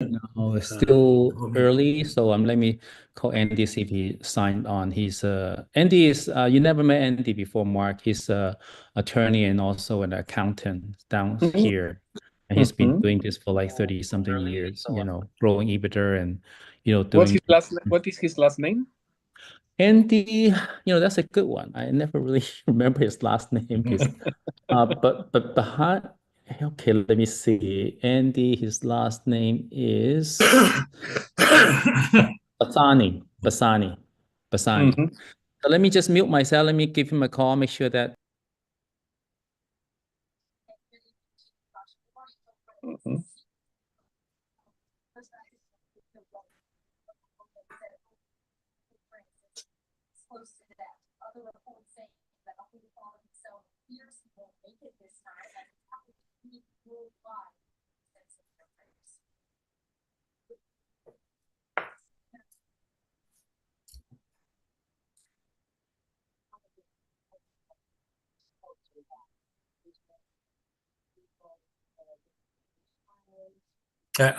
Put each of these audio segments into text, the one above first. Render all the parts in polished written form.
No, it's still early, so let me call Andy, see if he signed on. He's Andy is you never met Andy before, Mark. He's a attorney and also an accountant down here. And he's been Mhm. doing this for like 30 something years, growing EBITDA and What's doing his last? What is his last name? Andy, that's a good one. I never really remember his last name because but behind okay, let me see. Andy, his last name is Basani. Basani. Basani. Mhm. So let me just mute myself. Let me give him a call, make sure that Mhm.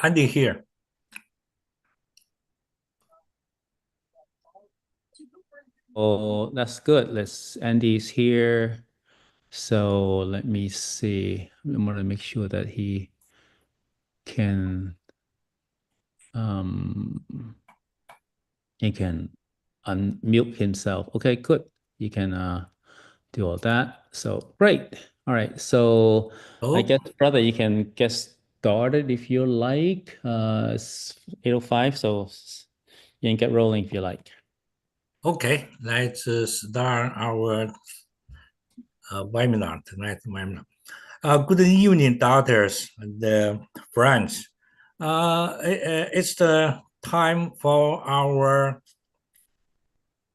Andy here. oh that's good. Andy's here. So let me see. I'm gonna make sure that he can um he can unmute himself. Okay, good. You can do all that. So great. All right. So I Oh, guess, brother, you can get started if you like. It's 8:05, so you can get rolling if you like. okay. Let's start our webinar tonight. Good evening, doctors and friends. It's the time for our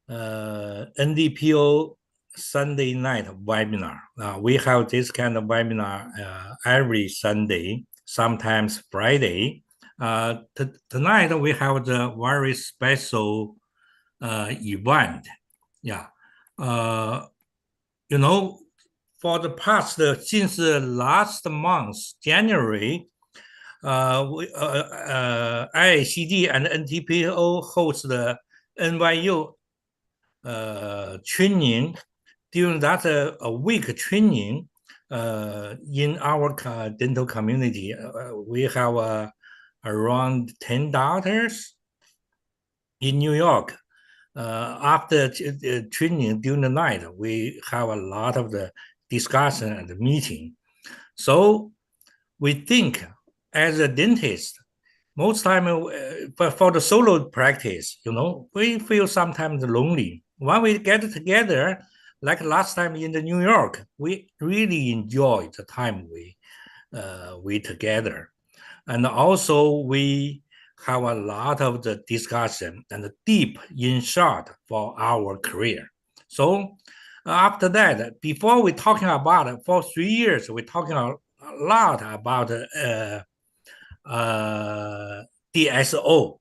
NDPO Sunday night webinar. We have this kind of webinar every Sunday, sometimes Friday. Tonight we have the very special event. Yeah. Uh, for the past, since last month, January, IACD and NDPO host the NYU training. During that a week training in our dental community, we have around 10 doctors in New York. After training during the night, we have a lot of the discussion and the meeting. So we think as a dentist, most time, but for the solo practice, we feel sometimes lonely. When we get together, like last time in the New York, we really enjoy the time we together, and also we have a lot of the discussion and deep insight for our career. So after that, before we talking about it, for 3 years, we're talking a lot about DSO.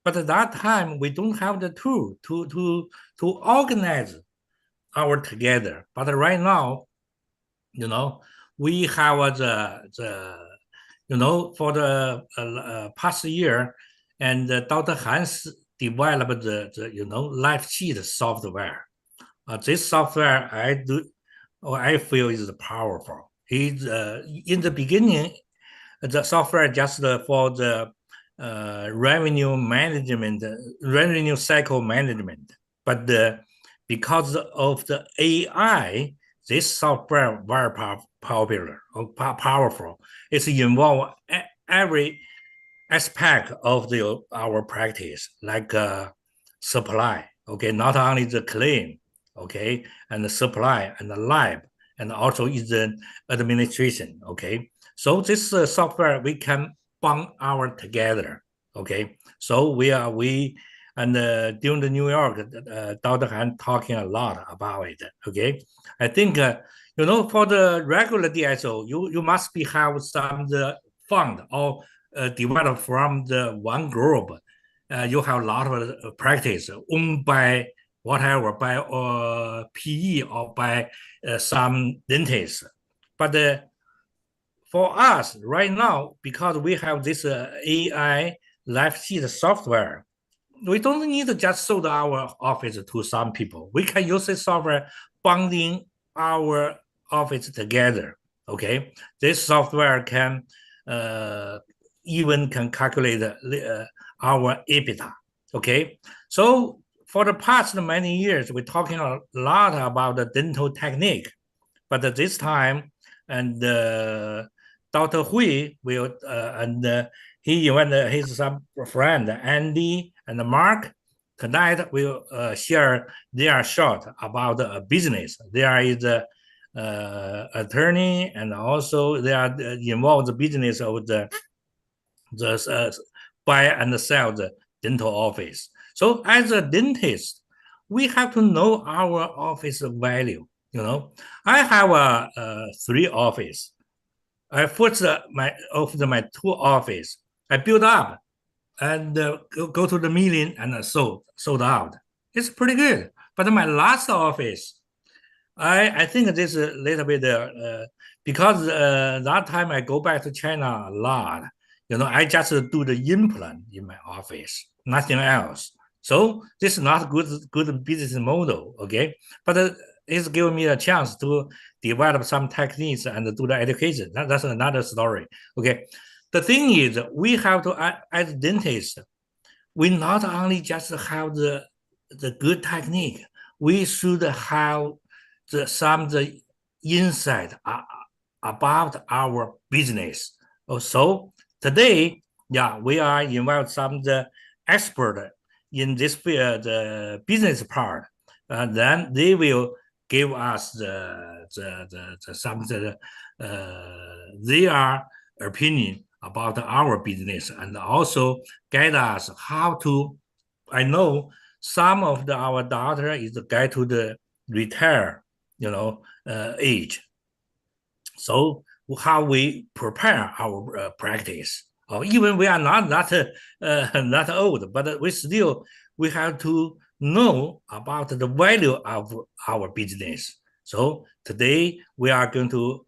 But at that time, we don't have the tool to organize our together. But right now, we have for the past year, and Dr. Hans developed the life sheet software. This software I feel is powerful. It's in the beginning, the software just for the revenue cycle management. But because of the AI, this software very popular, powerful. It's involved every aspect of our practice, like supply. Okay, not only the claim, okay, and the supply and the lab, and also is the administration. Okay, so this software we can bond our together. Okay, so we and during the New York, Dr. Han talking a lot about it. Okay, I think for the regular DSO, you must be have some the fund or developed from the one group. You have a lot of practice owned by whatever, by PE or by some dentists. But for us right now, because we have this AI live sheet software, we don't need to just sold our office to some people. We can use this software bonding our office together. Okay, this software can even can calculate our EBITDA. Okay, so for the past many years, we're talking a lot about the dental technique, but this time, and Dr. Hui will he invited his some friend Andy and Mark. Tonight will share their short about business. There is a attorney, and also they are involved in the business of the buy and sell the dental office. So as a dentist, we have to know our office value. You know, I have a 3 office. I first my 2 office. I built up and go to the million and sold out. It's pretty good. But my last office, I think this is a little bit because that time I go back to China a lot. You know, I just do the implant in my office, nothing else. So this is not good business model, okay? But it's giving me a chance to develop some techniques and do the education. That's another story, okay? The thing is, we have to, as dentists, we not only just have the good technique, we should have the insight about our business. So today, yeah, we are involved some the expert in this field, the business part. Then they will give us their opinion about our business and also guide us how to. I know some of our daughter is get to the retire, age. So how we prepare our practice, or even we are not old, but we have to know about the value of our business. So today we are going to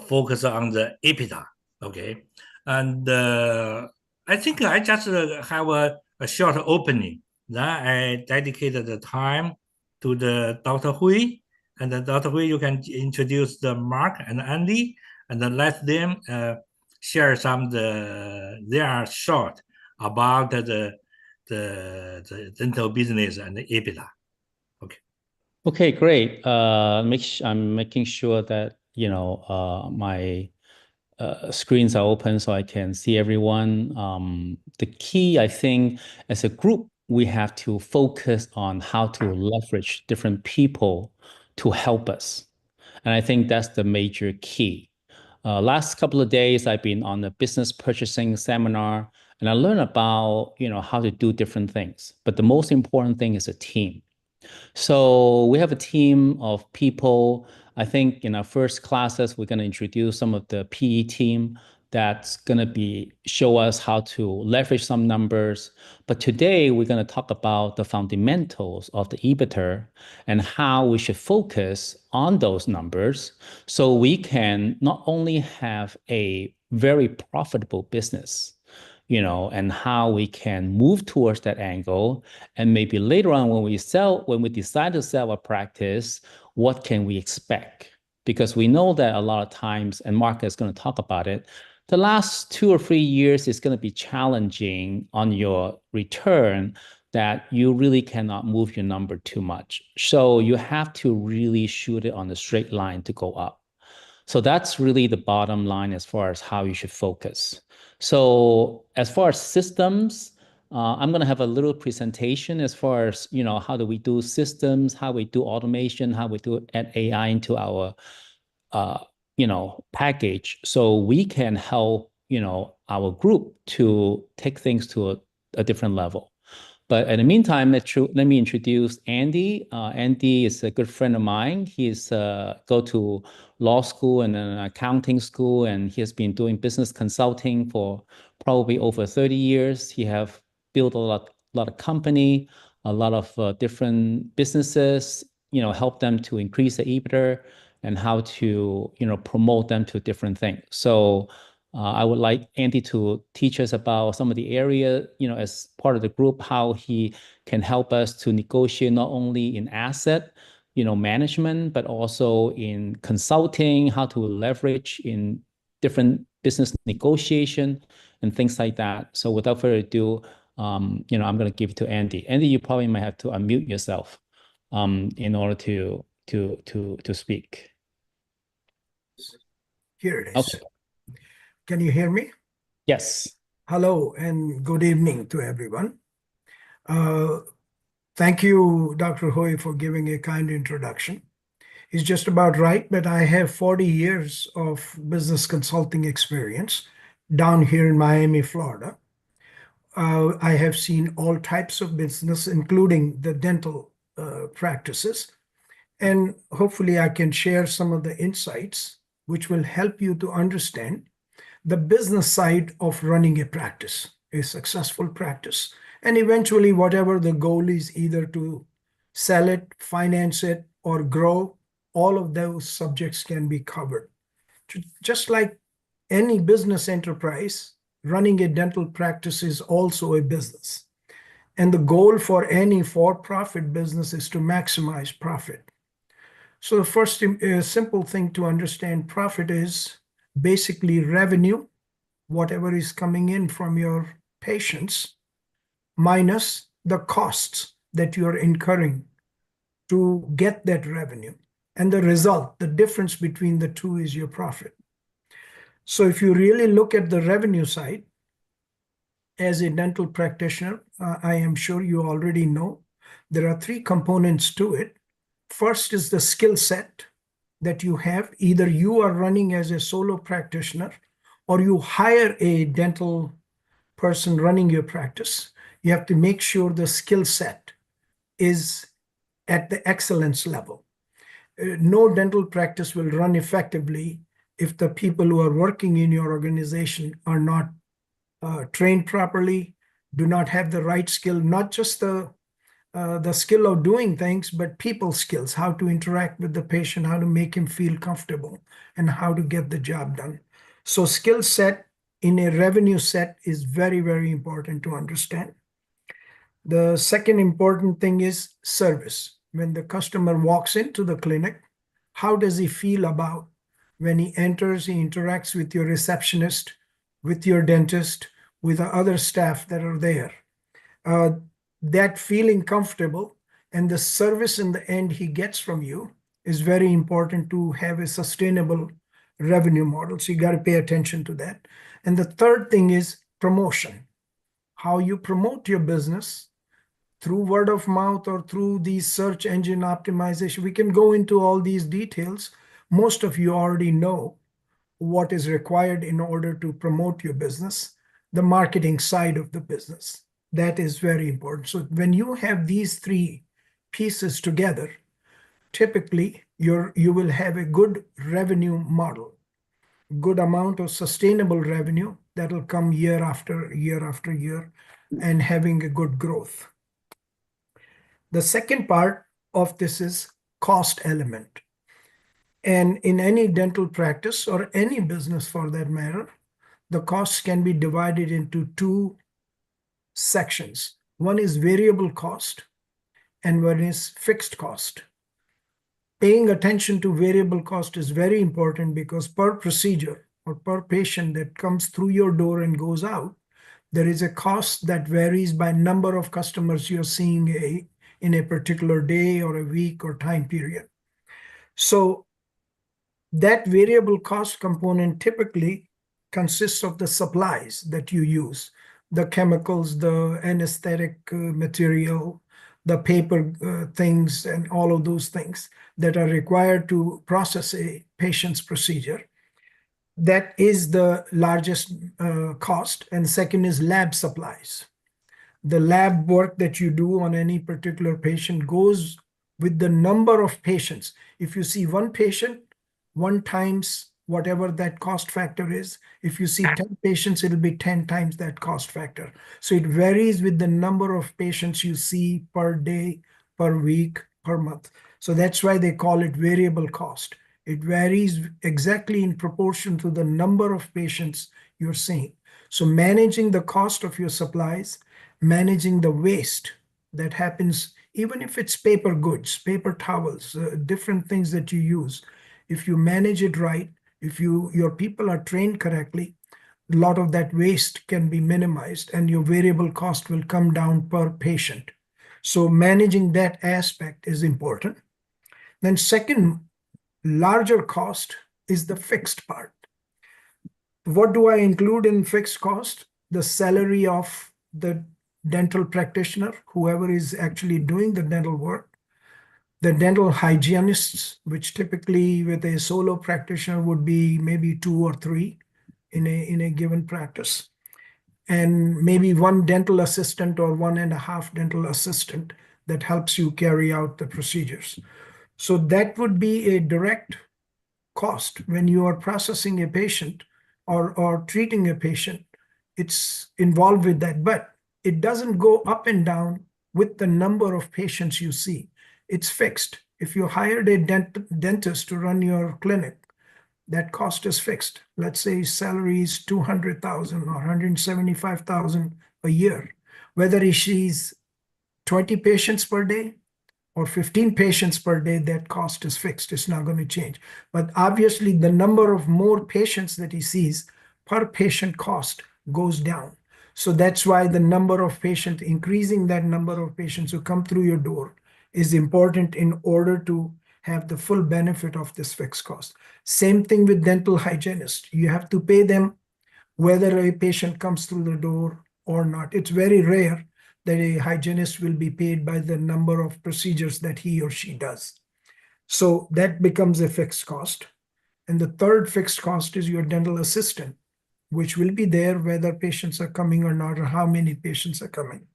focus on the EBITDA, okay? And I think I just have a short opening. Then I dedicated the time to the Dr. Hui, and then Dr. Hui, you can introduce the Mark and Andy, and then let them share some their short about the dental business and the EBITDA. Okay. Okay, great. I'm making sure that my screens are open so I can see everyone. The key, I think, as a group, we have to focus on how to leverage different people to help us. And I think that's the major key. Last couple of days, I've been on a business purchasing seminar, and I learned about, how to do different things. But the most important thing is a team. So we have a team of people. I think in our first classes, we're going to introduce some of the PE team that's going to show us how to leverage some numbers. But today we're going to talk about the fundamentals of the EBITDA and how we should focus on those numbers so we can not only have a very profitable business, and how we can move towards that angle. And maybe later on when we decide to sell a practice, what can we expect? Because we know that a lot of times, and Mark is going to talk about it, the last 2 or 3 years is going to be challenging on your return, that you really cannot move your number too much. So you have to really shoot it on a straight line to go up. So that's really the bottom line as far as how you should focus. So as far as systems, I'm going to have a little presentation as far as, how do we do systems, how we do automation, how we do add AI into our, package. So we can help, our group to take things to a different level. But in the meantime, let me introduce Andy. Andy is a good friend of mine. He's go to law school and an accounting school, and he has been doing business consulting for probably over 30 years. He have built a lot of company, a lot of different businesses, help them to increase the EBITDA, and how to, promote them to different things. So I would like Andy to teach us about some of the area, as part of the group, how he can help us to negotiate not only in asset, management, but also in consulting, how to leverage in different business negotiation and things like that. So without further ado, I'm going to give it to Andy. Andy, you probably might have to unmute yourself in order to speak. Here it is. Okay. Can you hear me? Yes. Hello and good evening to everyone. Thank you, Dr. Hoy, for giving a kind introduction. It's just about right, but I have 40 years of business consulting experience down here in Miami, Florida. I have seen all types of business, including the dental practices. And hopefully I can share some of the insights which will help you to understand the business side of running a practice, a successful practice. And eventually, whatever the goal is, either to sell it, finance it, or grow, all of those subjects can be covered. Just like any business enterprise, running a dental practice is also a business. And the goal for any for-profit business is to maximize profit. So the first simple thing to understand, profit is basically revenue, whatever is coming in from your patients, minus the costs that you're incurring to get that revenue. And the result, the difference between the two, is your profit. So if you really look at the revenue side, as a dental practitioner, I am sure you already know, there are three components to it. First is the skill set that you have. Either you are running as a solo practitioner or you hire a dental person running your practice. You have to make sure the skill set is at the excellence level. No dental practice will run effectively if the people who are working in your organization are not trained properly, do not have the right skill, not just the skill of doing things, but people skills, how to interact with the patient, how to make him feel comfortable, and how to get the job done. So skill set in a revenue set is very, very important to understand. The second important thing is service. When the customer walks into the clinic, how does he feel about when he enters, he interacts with your receptionist, with your dentist, with the other staff that are there? That feeling comfortable and the service in the end he gets from you is very important to have a sustainable revenue model. So you got to pay attention to that. And the third thing is promotion. How you promote your business through word of mouth or through these search engine optimization. We can go into all these details. Most of you already know what is required in order to promote your business, the marketing side of the business. That is very important. So when you have these three pieces together, typically you will have a good revenue model, good amount of sustainable revenue that will come year after year after year, and having a good growth. The second part of this is cost element. And in any dental practice or any business for that matter, the costs can be divided into two sections. One is variable cost and one is fixed cost. Paying attention to variable cost is very important because per procedure or per patient that comes through your door and goes out, there is a cost that varies by number of customers you're seeing in a particular day or a week or time period. So that variable cost component typically consists of the supplies that you use, the chemicals, the anesthetic material, the paper things, and all of those things that are required to process a patient's procedure. That is the largest cost. And second is lab supplies. The lab work that you do on any particular patient goes with the number of patients. If you see one patient, one times whatever that cost factor is. If you see 10 patients, it'll be 10 times that cost factor. So it varies with the number of patients you see per day, per week, per month. So that's why they call it variable cost. It varies exactly in proportion to the number of patients you're seeing. So managing the cost of your supplies, managing the waste that happens, even if it's paper goods, paper towels, different things that you use. If you manage it right, if your people are trained correctly, a lot of that waste can be minimized and your variable cost will come down per patient. So managing that aspect is important. Then second, larger cost is the fixed part. What do I include in fixed cost? The salary of the dental practitioner, whoever is actually doing the dental work, the dental hygienists, which typically with a solo practitioner would be maybe 2 or 3 in a given practice, and maybe 1 dental assistant or 1.5 dental assistant that helps you carry out the procedures. So that would be a direct cost when you are processing a patient or treating a patient. It's involved with that, but it doesn't go up and down with the number of patients you see. It's fixed. If you hired a dentist to run your clinic, that cost is fixed. Let's say salary is 200,000 or 175,000 a year. Whether she's 20 patients per day or 15 patients per day, that cost is fixed. It's not going to change. But obviously, the number of more patients that he sees per patient cost goes down. So that's why the number of patients, increasing that number of patients who come through your door is important in order to have the full benefit of this fixed cost. Same thing with dental hygienists. You have to pay them whether a patient comes through the door or not. It's very rare that a hygienist will be paid by the number of procedures that he or she does. So that becomes a fixed cost. And the third fixed cost is your dental assistant, which will be there whether patients are coming or not, or how many patients are coming.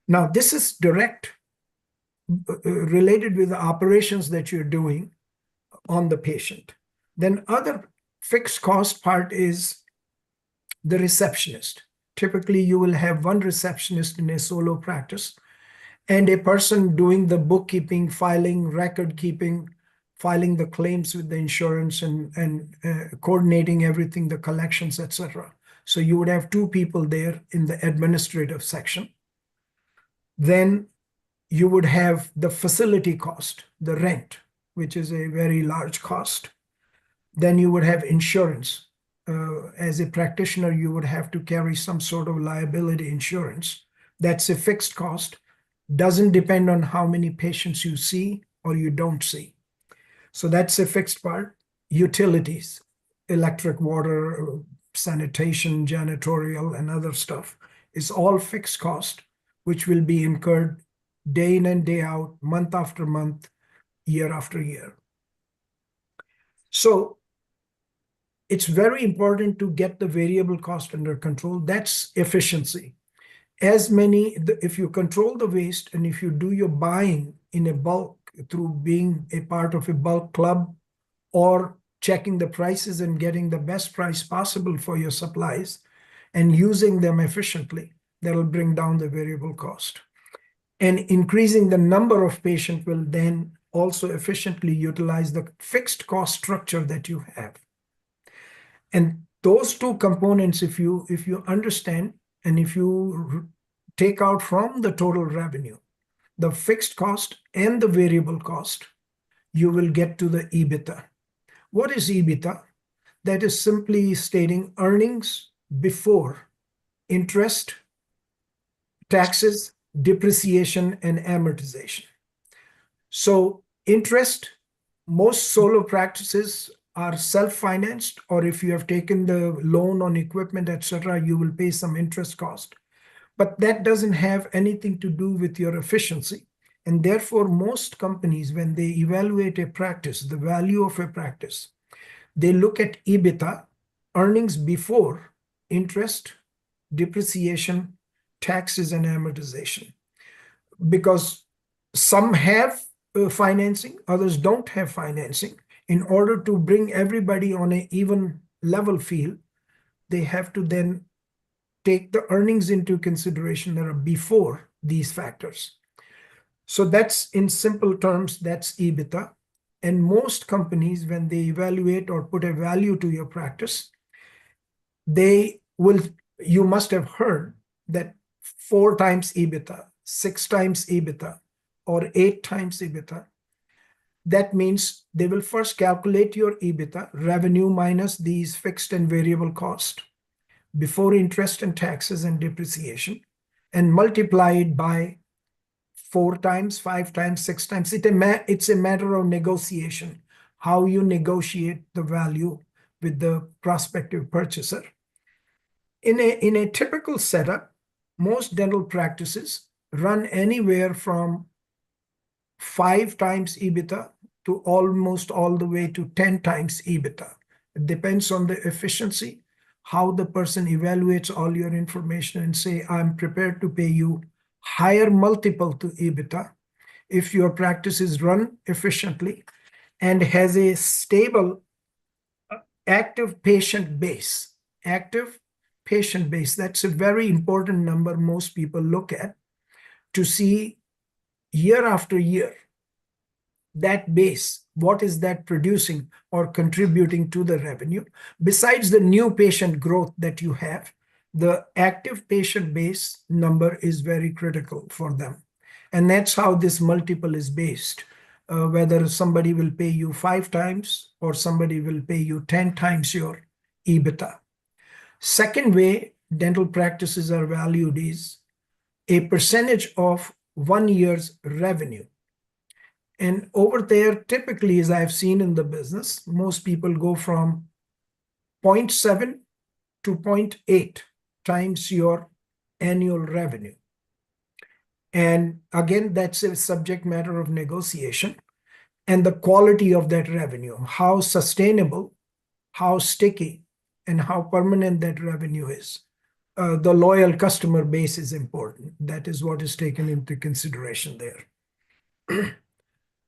Now, this is direct related with the operations that you're doing on the patient. Then other fixed cost part is the receptionist. Typically, you will have 1 receptionist in a solo practice and a person doing the bookkeeping, filing, record keeping, filing the claims with the insurance and coordinating everything, the collections, etc. So you would have 2 people there in the administrative section. Then you would have the facility cost, the rent, which is a very large cost. Then you would have insurance. As a practitioner, you would have to carry some sort of liability insurance. That's a fixed cost. Doesn't depend on how many patients you see or you don't see. So that's a fixed part. Utilities, electric, water, sanitation, janitorial, and other stuff is all fixed cost, which will be incurred day in and day out, month after month, year after year. So it's very important to get the variable cost under control. That's efficiency. If you control the waste and if you do your buying in a bulk through being a part of a bulk club or checking the prices and getting the best price possible for your supplies and using them efficiently, that'll bring down the variable cost. And increasing the number of patients will then also efficiently utilize the fixed cost structure that you have. And those 2 components, if you understand and if you take out from the total revenue, the fixed cost and the variable cost, you will get to the EBITDA. What is EBITDA? That is simply stating earnings before interest, taxes, depreciation, and amortization. So interest, most solo practices are self-financed, or if you have taken the loan on equipment, etc., you will pay some interest cost. But that doesn't have anything to do with your efficiency. And therefore, most companies, when they evaluate a practice, the value of a practice, they look at EBITDA, earnings before interest, depreciation, taxes, and amortization. Because some have financing, others don't have financing. In order to bring everybody on an even level field, they have to then take the earnings into consideration that are before these factors. So that's, in simple terms, that's EBITDA. And most companies, when they evaluate or put a value to your practice, you must have heard that 4 times EBITDA, 6 times EBITDA, or 8 times EBITDA. That means they will first calculate your EBITDA, revenue minus these fixed and variable costs, before interest and taxes and depreciation, and multiply it by 4 times, 5 times, 6 times. It's a matter of negotiation, how you negotiate the value with the prospective purchaser. In a typical setup, most dental practices run anywhere from 5 times EBITDA to almost all the way to 10 times EBITDA. It depends on the efficiency, how the person evaluates all your information and say, I'm prepared to pay you higher multiple to EBITDA if your practice is run efficiently and has a stable active patient base. Active patient base, that's a very important number most people look at to see year after year that base, what is that producing or contributing to the revenue. Besides the new patient growth that you have, the active patient base number is very critical for them. And that's how this multiple is based. Whether somebody will pay you 5 times or somebody will pay you 10 times your EBITDA. Second way dental practices are valued is a percentage of 1 year's revenue. And over there, typically, as I've seen in the business, most people go from 0.7 to 0.8 times your annual revenue. And again, that's a subject matter of negotiation and the quality of that revenue, how sustainable, how sticky, and how permanent that revenue is. The loyal customer base is important. That is what is taken into consideration there.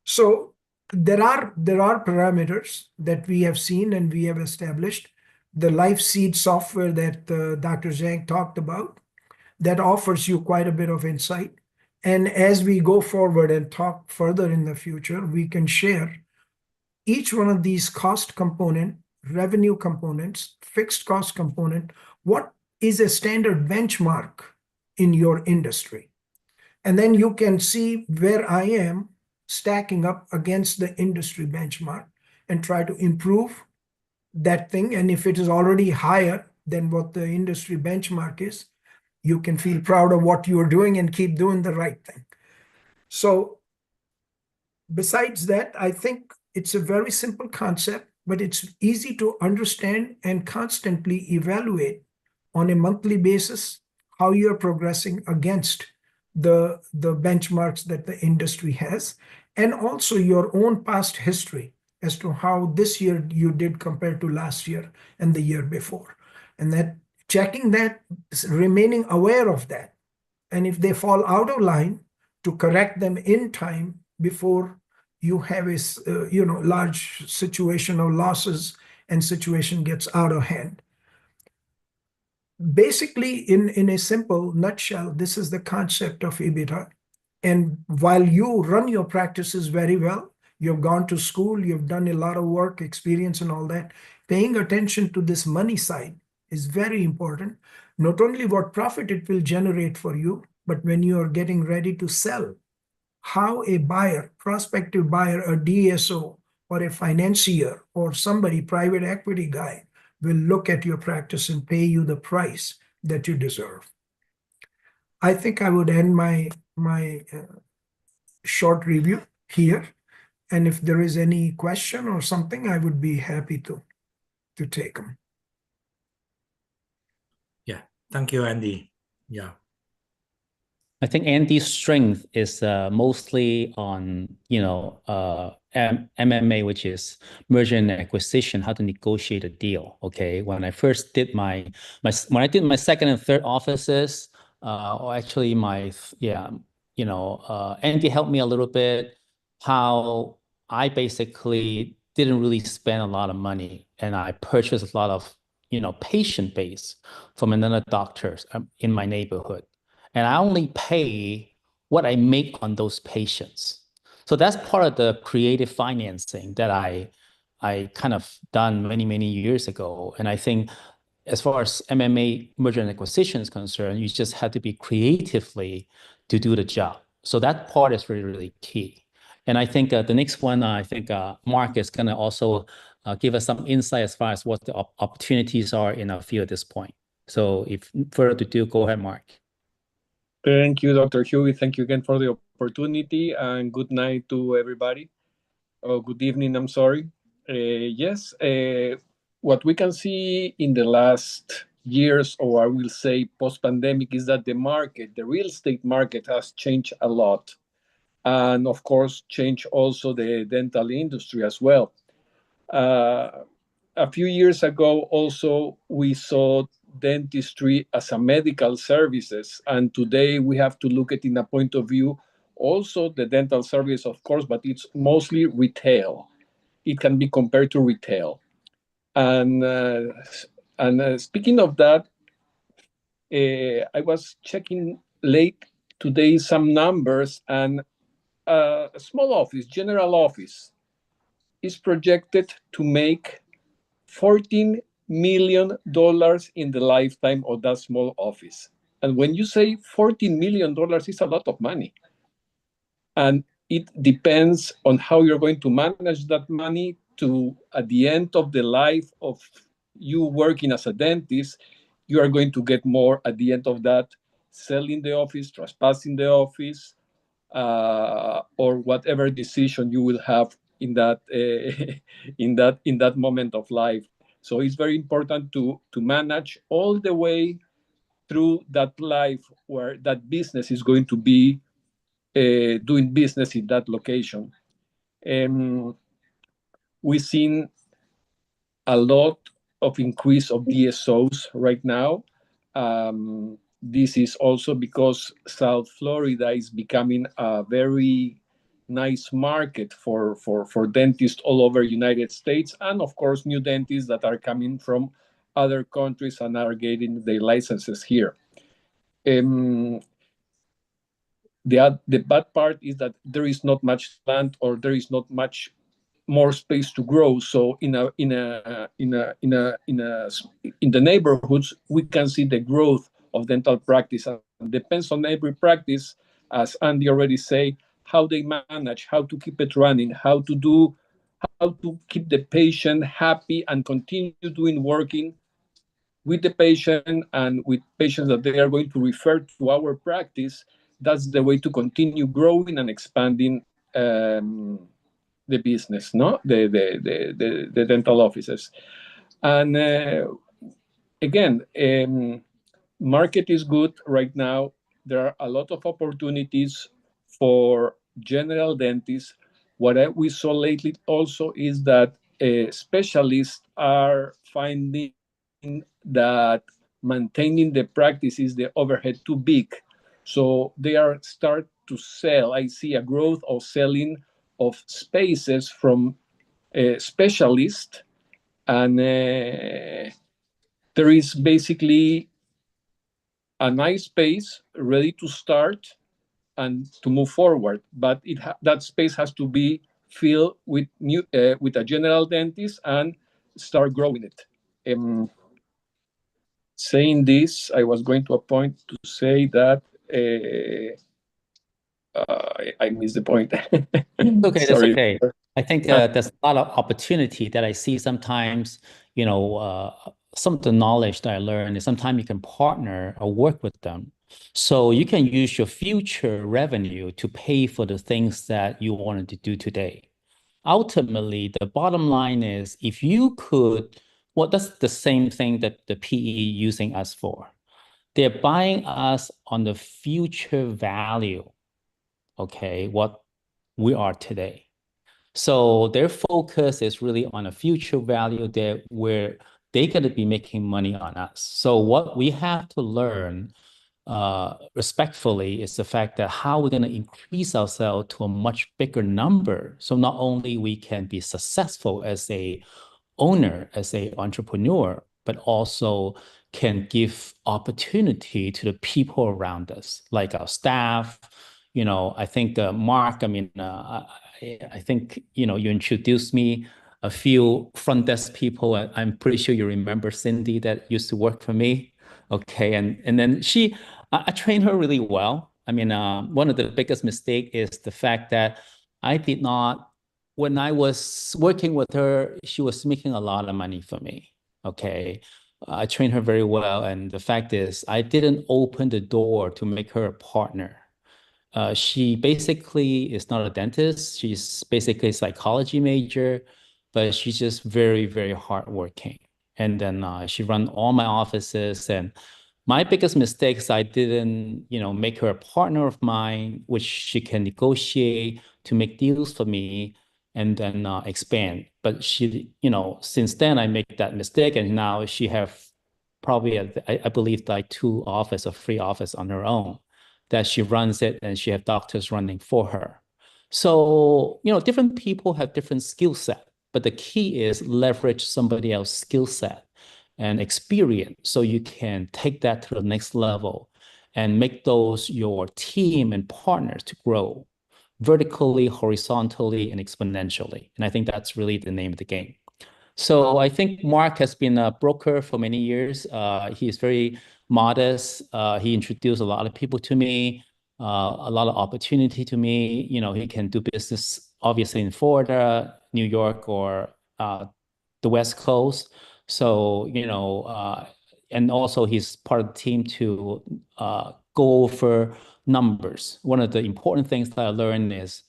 So there are parameters that we have seen and we have established. The LifeSeed software that Dr. Zhang talked about, that offers you quite a bit of insight. And as we go forward and talk further in the future, we can share each one of these cost component, revenue components, fixed cost component, what is a standard benchmark in your industry. And then you can see where I am stacking up against the industry benchmark and try to improve that thing. And if it is already higher than what the industry benchmark is, you can feel proud of what you are doing and keep doing the right thing. So besides that, I think it's a very simple concept, but it's easy to understand and constantly evaluate on a monthly basis how you're progressing against the benchmarks that the industry has, and also your own past history as to how this year you did compared to last year and the year before. And that checking that, remaining aware of that. And if they fall out of line, to correct them in time before you have a large situation of losses and situation gets out of hand. Basically, in a simple nutshell, this is the concept of EBITDA. And while you run your practices very well, you've gone to school, you've done a lot of work, experience and all that, paying attention to this money side is very important. Not only what profit it will generate for you, but when you are getting ready to sell, how a buyer, prospective buyer, a DSO or a financier or somebody, private equity guy, will look at your practice and pay you the price that you deserve. I think I would end my short review here. And if there is any question or something, I would be happy to take them. Yeah, thank you, Andy. Yeah. I think Andy's strength is mostly on, MMA, which is merger and acquisition, how to negotiate a deal. Okay, when I first did when I did my second and third offices, or actually Andy helped me a little bit. How I basically didn't really spend a lot of money, and I purchased a lot of patient base from another doctors in my neighborhood. And I only pay what I make on those patients. So that's part of the creative financing that I kind of done many, many years ago. And I think as far as MMA merger and acquisition is concerned, you just have to be creatively to do the job. So that part is really, really key. And I think the next one, I think Mark is going to also give us some insight as far as what the opportunities are in our field at this point. So if further to do, go ahead, Mark. Thank you, Dr. Huey. Thank you again for the opportunity, and good night to everybody. Oh, good evening, I'm sorry. Yes, what we can see in the last years, or I will say post-pandemic, is that the market, the real estate market, has changed a lot. And of course, changed also the dental industry as well. A few years ago, also, we saw dentistry as a medical services, and today we have to look at in a point of view also the dental service, of course, but it's mostly retail. It can be compared to retail. And speaking of that, I was checking late today some numbers, and a small office, general office, is projected to make $14 million in the lifetime of that small office. And when you say $14 million, it's a lot of money. And it depends on how you're going to manage that money to, at the end of the life of you working as a dentist, you are going to get more at the end of that, selling the office, trespassing the office, or whatever decision you will have in that in that moment of life. So it's very important to manage all the way through that life where that business is going to be doing business in that location. We've seen a lot of increase of DSOs right now. This is also because South Florida is becoming a very nice market for dentists all over United States, and of course new dentists that are coming from other countries and are getting their licenses here. The bad part is that there is not much land, or there is not much more space to grow. So in the neighborhoods, we can see the growth of dental practice. And depends on every practice, as Andy already say, how they manage, how to keep it running, how to keep the patient happy and continue doing working with the patient and with patients that they are going to refer to our practice. That's the way to continue growing and expanding the business, no, the dental offices. And again, market is good right now. There are a lot of opportunities for general dentists. What we saw lately also is that specialists are finding that maintaining the practice the overhead too big. So they are start to sell. I see a growth of selling of spaces from specialists, and there is basically a nice space ready to start and to move forward. But that space has to be filled with with a general dentist and start growing it. Saying this, I was going to a point to say that I missed the point. Okay, that's Sorry. okay. I think there's a lot of opportunity that I see sometimes, some of the knowledge that I learned is sometimes you can partner or work with them. So you can use your future revenue to pay for the things that you wanted to do today. Ultimately, the bottom line is if you could, well, that's the same thing that the PE using us for. They're buying us on the future value, okay, what we are today. So their focus is really on a future value there where they're going to be making money on us. So what we have to learn respectfully is the fact that how we're going to increase ourselves to a much bigger number. So not only we can be successful as a owner, as a entrepreneur, but also can give opportunity to the people around us, like our staff, I think Mark, I mean, I think, you introduced me a few front desk people. I'm pretty sure you remember Cindy that used to work for me. Okay. And then I trained her really well. I mean, one of the biggest mistake is the fact that I did not, when I was working with her, she was making a lot of money for me. Okay. I trained her very well. And the fact is, I didn't open the door to make her a partner. She basically is not a dentist. She's basically a psychology major, but she's just very, very hardworking. And then she run all my offices. And my biggest mistakes, I didn't, make her a partner of mine, which she can negotiate to make deals for me and then expand. But she, since then I make that mistake, and now she have probably, I believe, like 2 office or 3 office on her own that she runs it, and she have doctors running for her. So, different people have different skill set, but the key is leverage somebody else's skill set and experience so you can take that to the next level and make those your team and partners to grow vertically, horizontally, and exponentially. And I think that's really the name of the game. So I think Mark has been a broker for many years. He's very modest. He introduced a lot of people to me, a lot of opportunity to me. He can do business obviously in Florida, New York, or the West Coast. So, and also he's part of the team to go over numbers. One of the important things that I learned is,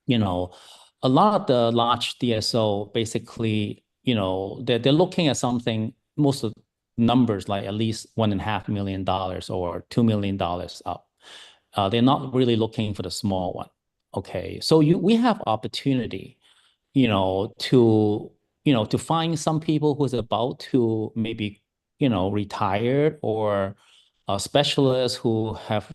a lot of the large DSO basically, they're looking at something, most of numbers like at least $1.5 million or $2 million up. They're not really looking for the small one. Okay. So we have opportunity, to find some people who's about to maybe, retire, or a specialist who have,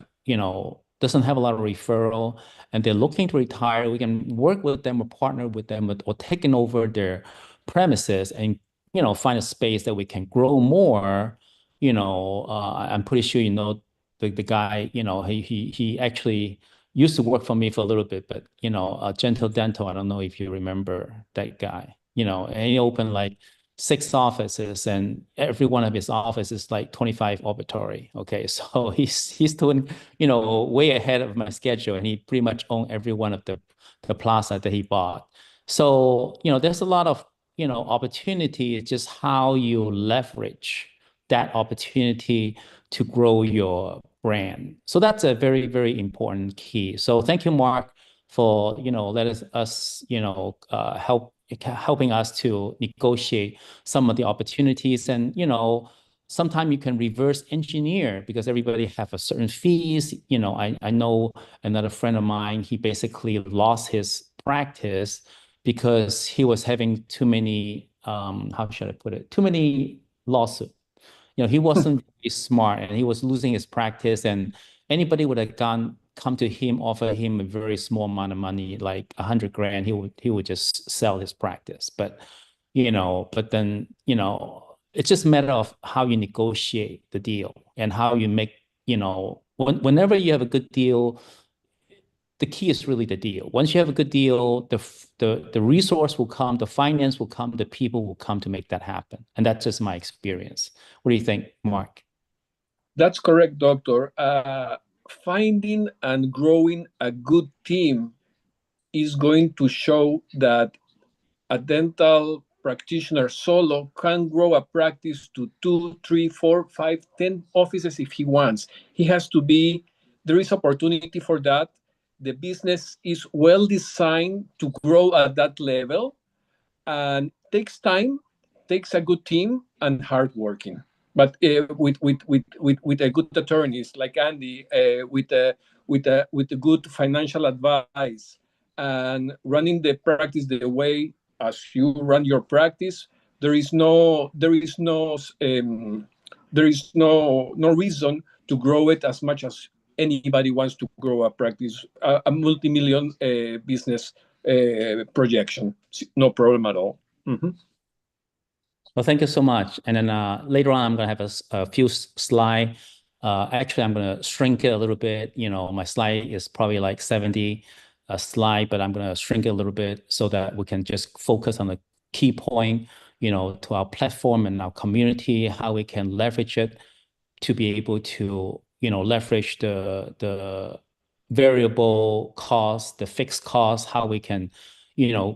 doesn't have a lot of referral and they're looking to retire. We can work with them or partner with them, or taking over their premises and, find a space that we can grow more. I'm pretty sure, the guy, he actually used to work for me for a little bit, but Gentle Dental, I don't know if you remember that guy, and he opened like 6 offices, and every one of his offices is like 25 operatory. Okay. So he's doing, way ahead of my schedule, and he pretty much owned every one of the plaza that he bought. So, there's a lot of, opportunity. It's just how you leverage that opportunity to grow your brand. So that's a very, very important key. So thank you, Mark, for, letting us, helping us to negotiate some of the opportunities. And, sometimes you can reverse engineer because everybody have a certain fees. I know another friend of mine, he basically lost his practice because he was having too many, how should I put it? Too many lawsuits. He wasn't very smart, and he was losing his practice, and anybody would have come to him, offer him a very small amount of money, like 100 grand, he would just sell his practice. But then, it's just a matter of how you negotiate the deal and how you make, whenever you have a good deal, the key is really the deal. Once you have a good deal, the resource will come, the finance will come, the people will come to make that happen. And that's just my experience. What do you think, Mark? That's correct, doctor. Finding and growing a good team is going to show that a dental practitioner solo can grow a practice to 2, 3, 4, 5, 10 offices if he wants. There is opportunity for that. The business is well designed to grow at that level, and takes time, takes a good team and hard working. But with a good attorneys like Andy, with a good financial advice, and running the practice the way as you run your practice, there is no reason to grow it as much as anybody wants to grow a practice, a multi-million business projection. No problem at all. Mm-hmm. Well, thank you so much. And then later on, I'm going to have a few slides Actually, I'm going to shrink it a little bit. My slide is probably like 70 a slide, but I'm going to shrink it a little bit so that we can just focus on the key point, to our platform and our community, how we can leverage it to be able to, leverage the variable cost, the fixed cost, how we can,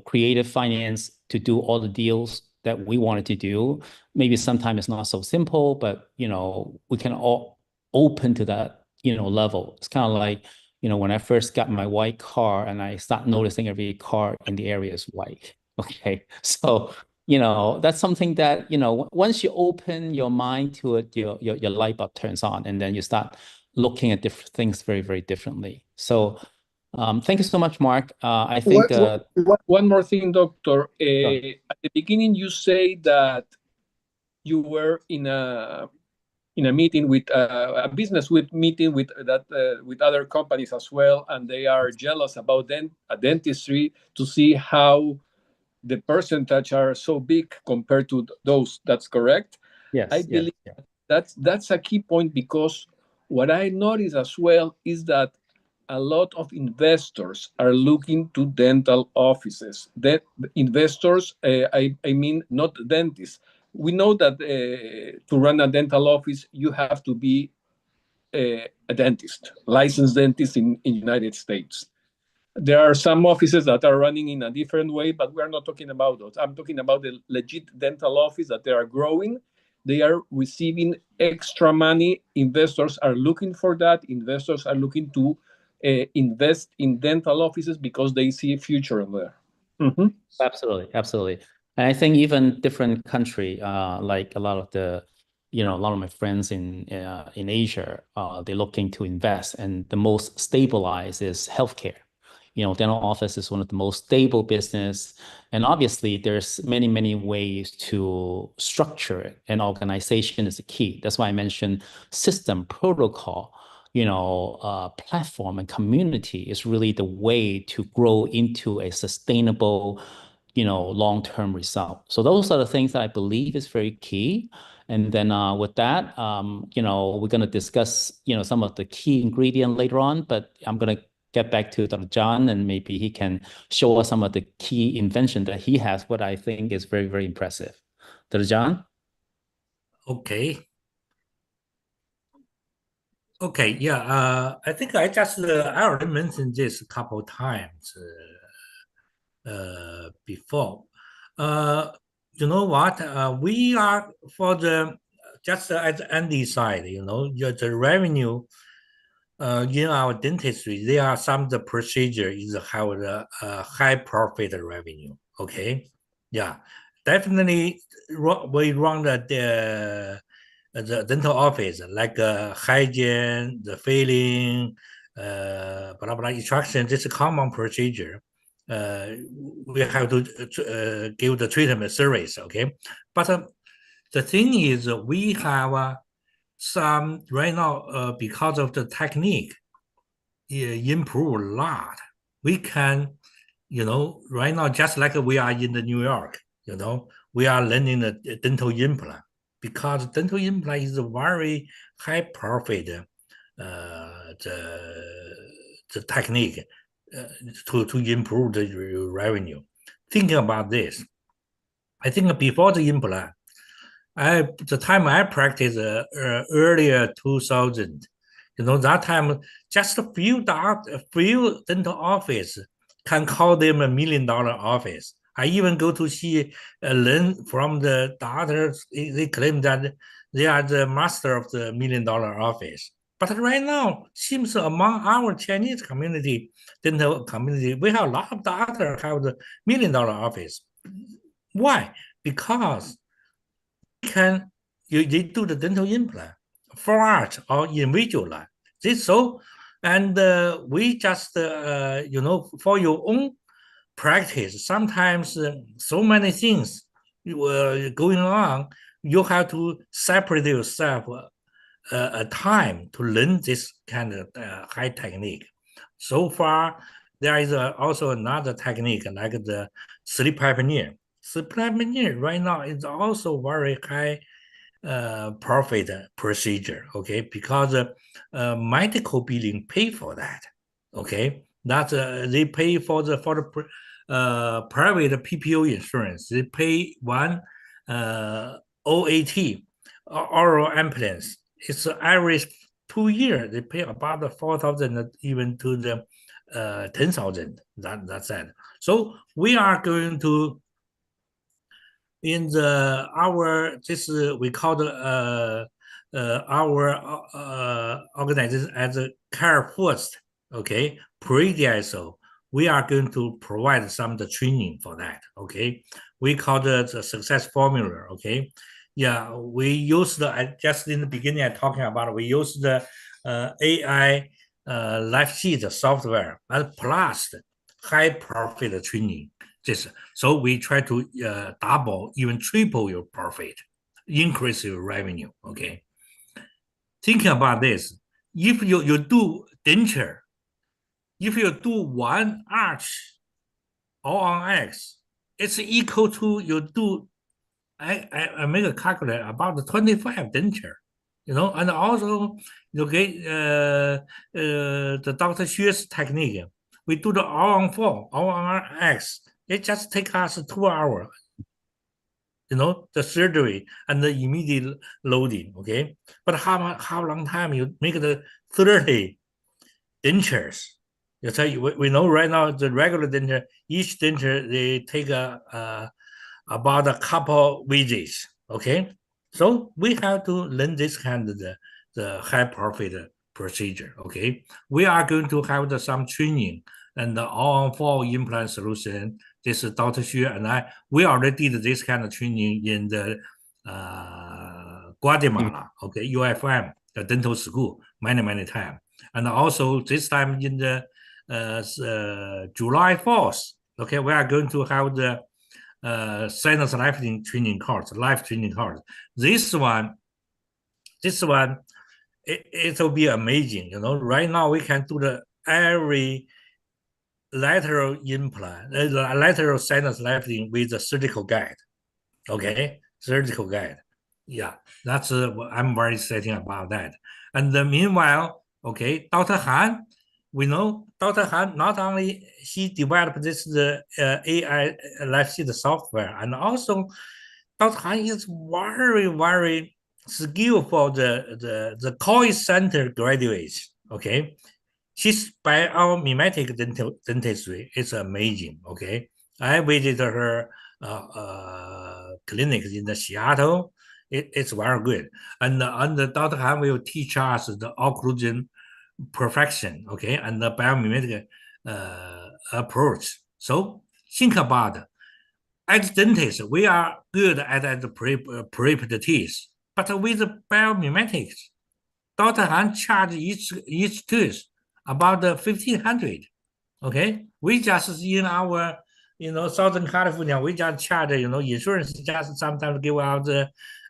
creative finance to do all the deals that we wanted to do. Maybe sometimes it's not so simple, but we can all open to that, level. It's kind of like, when I first got my white car and I start noticing every car in the area is white. Okay. So that's something that, once you open your mind to it, your light bulb turns on, and then you start looking at different things very, very differently. So thank you so much, Mark. I think one more thing, Doctor. Sure. At the beginning, you say that you were in a meeting with a business meeting with other companies as well, and they are jealous about dentistry to see how the percentage are so big compared to those. That's correct. I Yes, believe yeah. that's a key point, because what I notice as well is that a lot of investors are looking to dental offices. That investors, I mean, not dentists. We know that to run a dental office, you have to be a dentist, licensed dentist in United States. There are some offices that are running in a different way, but we're not talking about those. I'm talking about the legit dental office that they are growing. They are receiving extra money. Investors are looking for that. Investors are looking to invest in dental offices because they see a future there. Mm-hmm. Absolutely, absolutely. And I think even different country, like a lot of my friends in Asia, they're looking to invest, and the most stabilized is healthcare. Dental office is one of the most stable business, and obviously there's many, many ways to structure it, and organization is the key. That's why I mentioned system, protocol, platform and community is really the way to grow into a sustainable, long-term result. So those are the things that I believe is very key. And then with that, we're going to discuss, some of the key ingredient later on, but I'm going to get back to Dr. John, and maybe he can show us some of the key invention that he has, what I think is very, very impressive. Dr. John? Okay. Okay, yeah, I think I already mentioned this a couple of times before. You know what? We are for the just at the Andy side, the revenue in our dentistry, there are some the procedure is have the high profit revenue. Okay, yeah, definitely we run the dental office like hygiene, the filling, blah blah extraction. This is a common procedure. We have to give the treatment service. Okay, but the thing is we have some right now because of the technique improve a lot. We can, right now just like we are in the New York, we are learning the dental implant because dental implant is a very high profit the technique to improve the revenue. Thinking about this, I think before the implant, the time I practiced earlier 2000, that time just a few dental office can call them $1 million office. I even go to see learn from the doctors. They claim that they are the master of the $1 million office. But right now, seems among our Chinese community, dental community, we have a lot of doctors have the $1 million office. Why? Because can they do the dental implant for art or individual. This so, and we just for your own practice. Sometimes so many things going on. You have to separate yourself a time to learn this kind of high technique. So far, there is also another technique like the sleep apnea. Sleep apnea right now is also very high profit procedure, okay, because medical billing pay for that, okay, that they pay for the private PPO insurance. They pay one OAT, oral ambulance. It's average 2 years. They pay about 4,000 even to the 10,000. That's it. So we are going to in the our this we call the our organization as a care first, okay, pre-DSO. We are going to provide some the training for that, okay. We call the success formula, okay. Yeah, we use the just in the beginning I talking about we use the AI life sheet software and plus high profit training. So we try to double, even triple your profit, increase your revenue. Okay. Thinking about this, if you do denture, if you do one arch all on X, it's equal to you do. I make a calculate about 25 denture, and also okay, the Dr. Xue's technique. We do the all on 4, all on X. It just takes us 2 hours, the surgery and the immediate loading, okay? But how long time you make the 30 dentures? You tell you, we know right now the regular denture, each denture, they take about a couple visits, okay? So we have to learn this kind of the high profit procedure, okay? We are going to have some training and the all-on-4 implant solution. This is Dr. Xue and I. We already did this kind of training in the Guatemala, okay, UFM, the dental school, many times. And also this time in the July 4th, okay, we are going to have the sinus life training course, life training course. This one, it will be amazing. Right now we can do the every lateral implant, lateral sinus lifting with a surgical guide. Okay, surgical guide. Yeah, that's I'm very excited about that. And meanwhile, okay, Dr. Han, we know Dr. Han not only he developed this AI life sheet software, and also Dr. Han is very skillful the college center graduates. Okay, his biomimetic dentistry is amazing. Okay, I visited her clinic in the Seattle. It's very good, and Dr. Han will teach us the occlusion perfection, okay, and the biomimetic approach. So think about it. As dentists, we are good at the prep the teeth, but with the biomimetics, Dr. Han charge each tooth about 1,500. Okay, we just in our Southern California, we just charge insurance just sometimes give out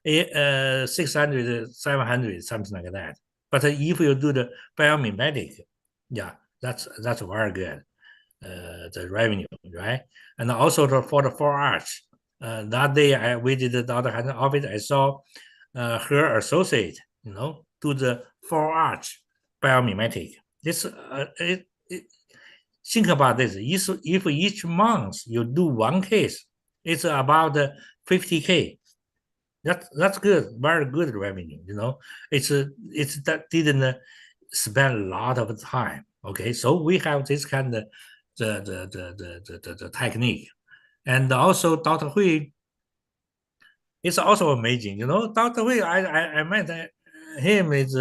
600, 700, something like that. But if you do the biomimetic, yeah, that's very good. The revenue, right? And also for the 4-arch. That day I visited Dr. Han's office. I saw her associate, do the 4-arch biomimetic. This think about this. If each month you do one case, it's about 50K. That's good, very good revenue. It's that didn't spend a lot of time. Okay, so we have this kind of the technique, and also Dr. Hui is also amazing. Dr. Hui, I met him is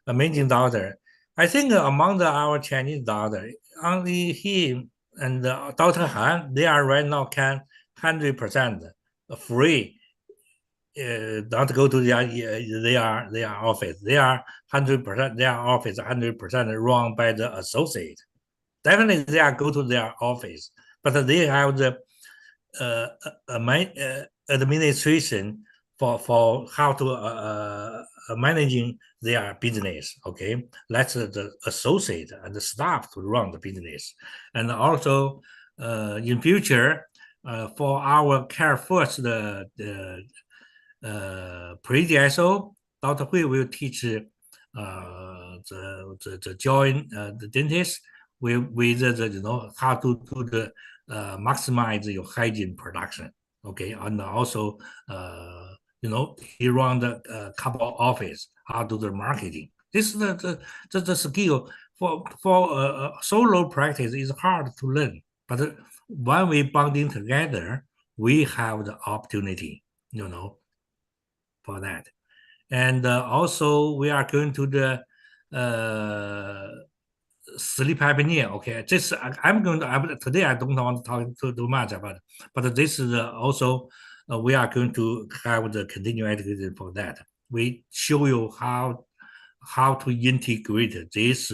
amazing doctor. I think among our Chinese doctor, only he and Dr. Han, they are right now can 100% free. Don't go to their office. They are 100% their office 100% run by the associate. Definitely they are go to their office, but they have the administration for how to managing their business. Okay, that's the associate and the staff to run the business, and also in future for our care first the pre-DSO, Dr. Hui will teach the joint the dentist with the how to do the maximize your hygiene production. Okay, and also he run the couple office, how to do the marketing. This is the skill for solo practice is hard to learn, but when we bonding together, we have the opportunity, for that. And also we are going to the sleep apnea. Okay, this I'm going to today. I don't want to talk too much about it, but this is also we are going to have the continuing education for that. We show you how to integrate this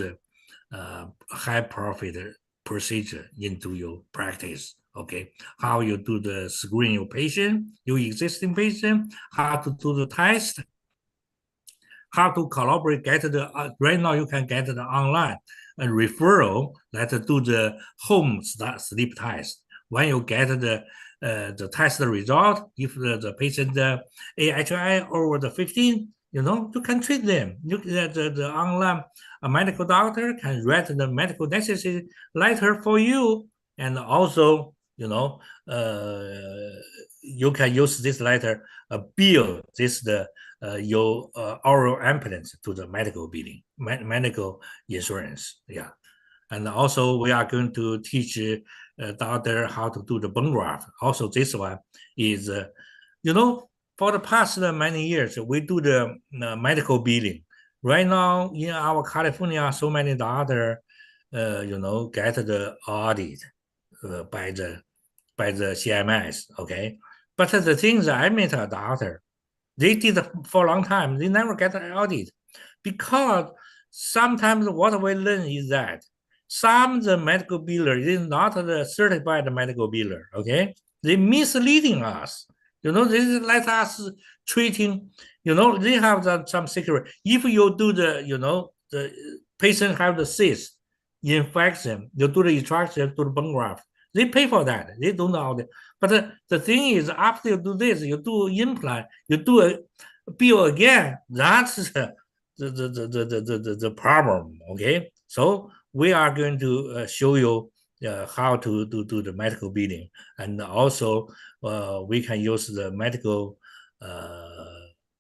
high profit procedure into your practice. Okay, how you do the screen your patient, your existing patient, how to do the test, how to collaborate, get the right now you can get the online and referral that do the home sleep test. When you get the test result, if the patient AHI over the 15, you can treat them. The online medical doctor can write the medical necessity letter for you, and also you can use this letter bill this your oral implants to the medical billing, medical insurance. Yeah. And also we are going to teach doctor how to do the bone graft. Also this one is, for the past many years, we do the medical billing. Right now in our California, so many doctor, get the audit by the CMS. Okay. But the things I met a doctor, they did for a long time. They never get an audit because sometimes what we learn is that some the medical biller is not the certified medical biller. Okay, they misleading us. They let us treating. They have some secret. If you do the patient have the cyst infection, you do the extraction, do the bone graft. They pay for that. They don't know that. But the thing is, after you do this, you do implant, you do a bill again. That's the problem. Okay, so we are going to show you how to do the medical billing, and also we can use the medical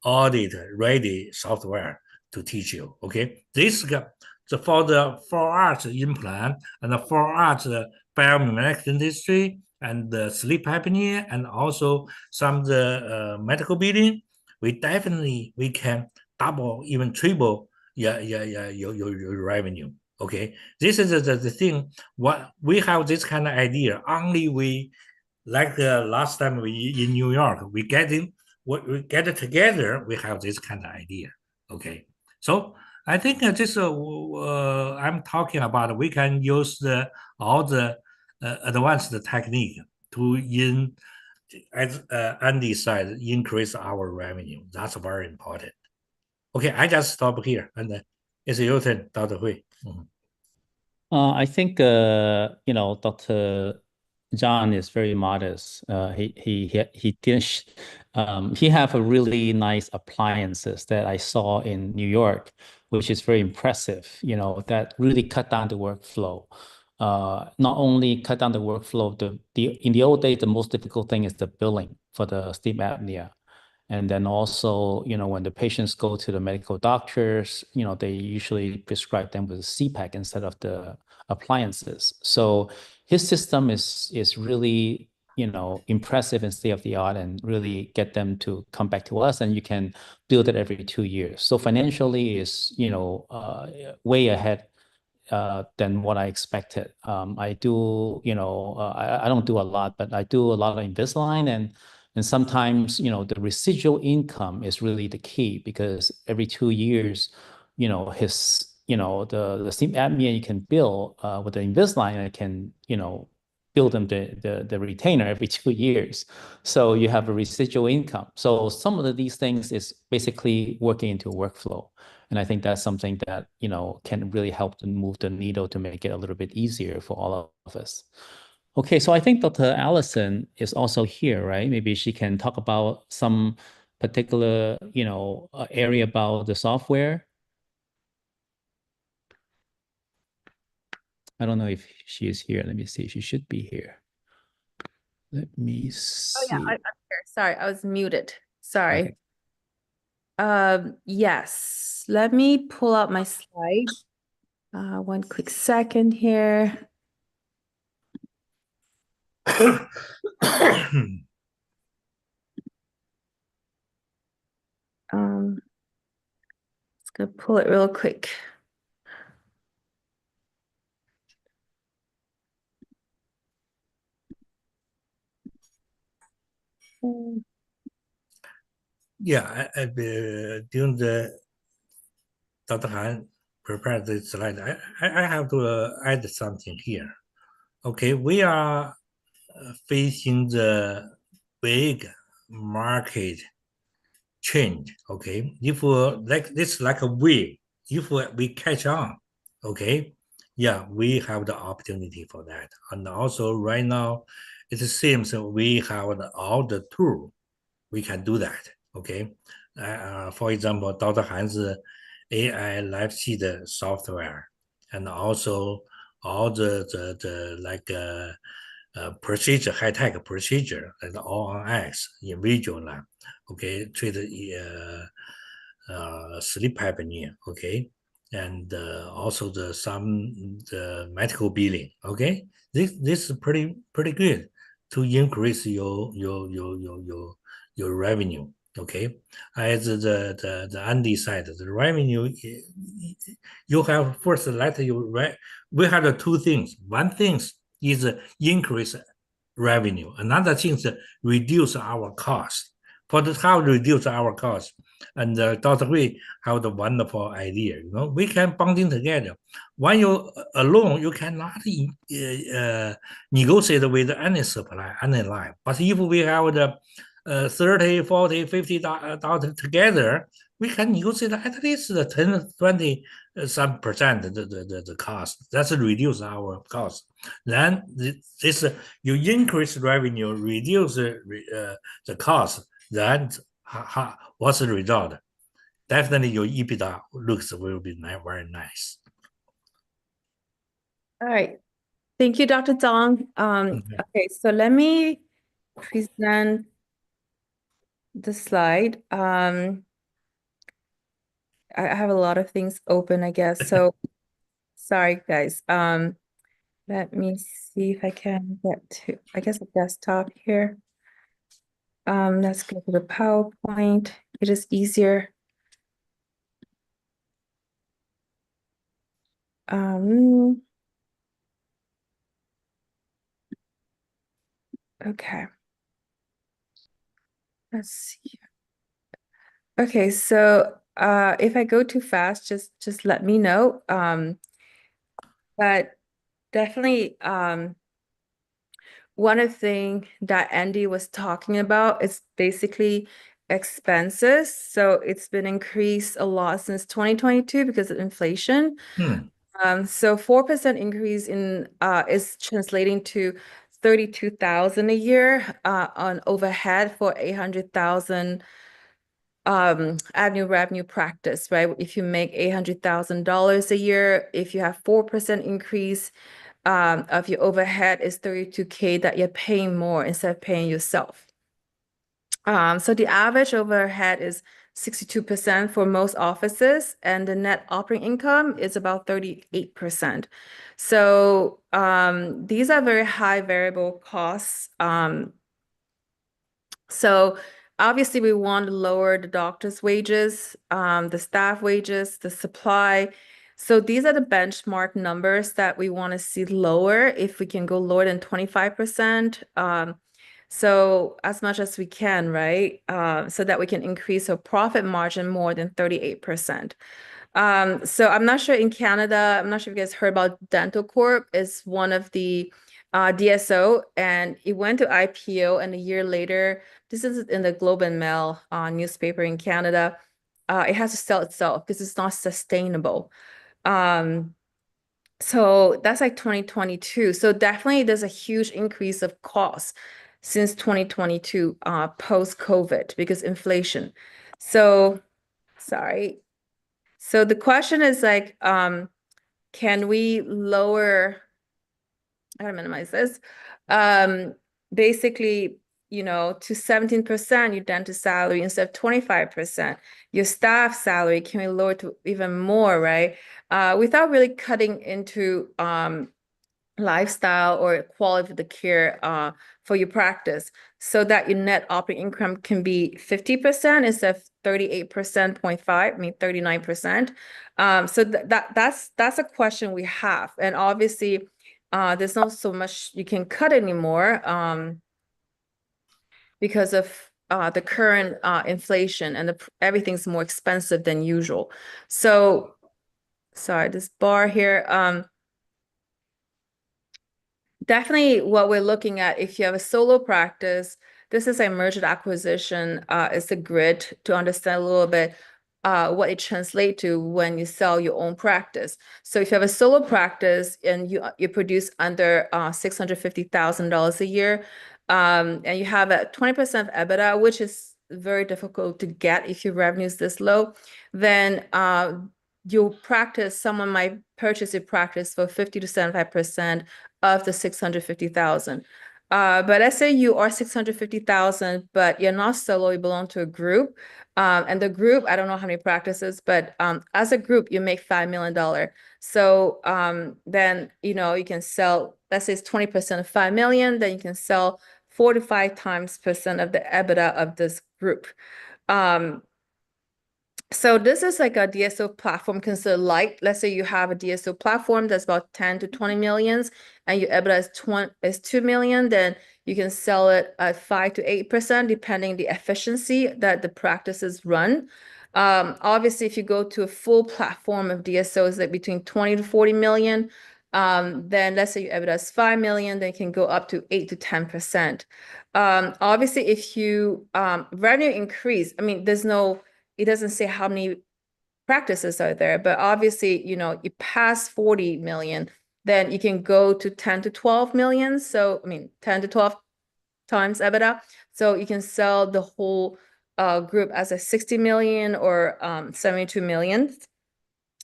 audit ready software to teach you. Okay, this for the 4-arch implant and the 4-arch biomimetics dentistry and the sleep apnea and also some the medical billing, we can double, even triple your revenue. Okay, this is the thing. What we have this kind of idea. Only we, like last time we in New York, we get it together. We have this kind of idea. Okay, so I think this I'm talking about. We can use all the advanced technique to as Andy said, increase our revenue. That's very important. Okay, I just stop here, and it's your turn, Dr. Hui. I think Dr. John is very modest. He didn't. He have a really nice appliances that I saw in New York, which is very impressive. That really cut down the workflow. Not only cut down the workflow. In the old days, the most difficult thing is the billing for the sleep apnea. And then also, when the patients go to the medical doctors, they usually prescribe them with a CPAP instead of the appliances. So his system is really, impressive and state of the art, and really get them to come back to us, and you can build it every 2 years. So financially is, way ahead than what I expected. I do, I don't do a lot, but I do a lot of Invisalign, and sometimes, the residual income is really the key, because every 2 years, his, the sleep apnea you can bill with the Invisalign, and it can, bill them the retainer every 2 years. So you have a residual income. So some of these things is basically working into a workflow. And I think that's something that, can really help to move the needle to make it a little bit easier for all of us. Okay, so I think Dr. Allison is also here, right? Maybe she can talk about some particular, area about the software? I don't know if she is here. Let me see. She should be here. Let me Oh yeah, see. I'm here. Sorry, I was muted. Sorry. Yes. Let me pull out my slide. One quick second here. Just gonna pull it real quick. Yeah, during the Dr. Han prepared this slide, I have to add something here. Okay, we are facing the big market change. Okay, if like this, like a wave, if we catch on, okay, yeah, we have the opportunity for that. And also, right now, it seems we have all the tool we can do that. Okay, for example, Dr. Han's AI live feed software, and also all the like procedure, high tech procedure, like all on X in visual lab. Okay, treat sleep apnea. Okay, and also the medical billing. Okay, this is pretty good to increase your revenue. Okay, as the Andy side, the revenue, you have first let you we have the two things. One thing is increase revenue. Another thing is reduce our cost. For the how to reduce our cost, and Dr. Hui have the wonderful idea. We can bonding together. When you alone, you cannot negotiate with any supply, any line. But if we have the 30, 40, 50 dollars together, we can negotiate at least the 10, 20 some percent the cost. That's reduce our cost. Then this you increase revenue, reduce the cost. Then what's the result? Definitely your EBITDA looks will be very nice. All right. Thank you, Dr. Dong. Okay, so let me present the slide. I have a lot of things open, I guess. So sorry, guys. Let me see if I can get to, I guess, a desktop here. Let's go to the PowerPoint. It is easier. Okay. Let's see. Okay, so if I go too fast, just let me know. But definitely one of the things that Andy was talking about is basically expenses. So it's been increased a lot since 2022 because of inflation. So 4% increase in is translating to 32,000 a year on overhead for 800,000 annual revenue practice, right? If you make $800,000 a year, if you have 4% increase of your overhead, is 32K that you're paying more instead of paying yourself. So the average overhead is 62% for most offices, and the net operating income is about 38%. So these are very high variable costs. So obviously we want to lower the doctor's wages, the staff wages, the supply. So these are the benchmark numbers that we want to see lower if we can go lower than 25%. So as much as we can, right? So that we can increase our profit margin more than 38%. So I'm not sure in Canada, I'm not sure if you guys heard about Dental Corp is one of the DSO, and it went to IPO, and a year later, this is in the Globe and Mail newspaper in Canada, it has to sell itself because it's not sustainable. So that's like 2022. So definitely there's a huge increase of cost. since 2022, post-COVID, because inflation. So, sorry. So the question is like, can we lower, I gotta minimize this, basically, you know, to 17% your dentist salary instead of 25%. Your staff salary, can we lower to even more, right? Without really cutting into lifestyle or quality of the care for your practice, so that your net operating income can be 50% instead of 38.5, I mean 39%. So that's a question we have. And obviously, there's not so much you can cut anymore because of the current inflation, and everything's more expensive than usual. So, sorry, this bar here. Definitely what we're looking at, if you have a solo practice, this is a merger acquisition. It's a grid to understand a little bit what it translates to when you sell your own practice. So if you have a solo practice and you produce under $650,000 a year, and you have a 20% of EBITDA, which is very difficult to get if your revenue is this low, then your practice, someone might purchase your practice for 50 to 75% of the 650,000. But let's say you are 650,000, but you're not solo, you belong to a group. And the group, I don't know how many practices, but as a group, you make $5 million. So then, you know, you can sell, let's say it's 20% of 5 million, then you can sell 4 to 5 times percent of the EBITDA of this group. So this is like a DSO platform considered light. Let's say you have a DSO platform that's about 10 to 20 millions and your EBITDA is 2 million, then you can sell it at 5 to 8%, depending the efficiency that the practices run. Obviously, if you go to a full platform of DSOs like between 20 to 40 million, then let's say your EBITDA is 5 million, then you can go up to 8 to 10%. Obviously, if you revenue increase, I mean, it doesn't say how many practices are there, but obviously, you know, you pass 40 million, then you can go to 10 to 12 million. So, I mean, 10 to 12 times EBITDA. So you can sell the whole group as a 60 million or 72 million.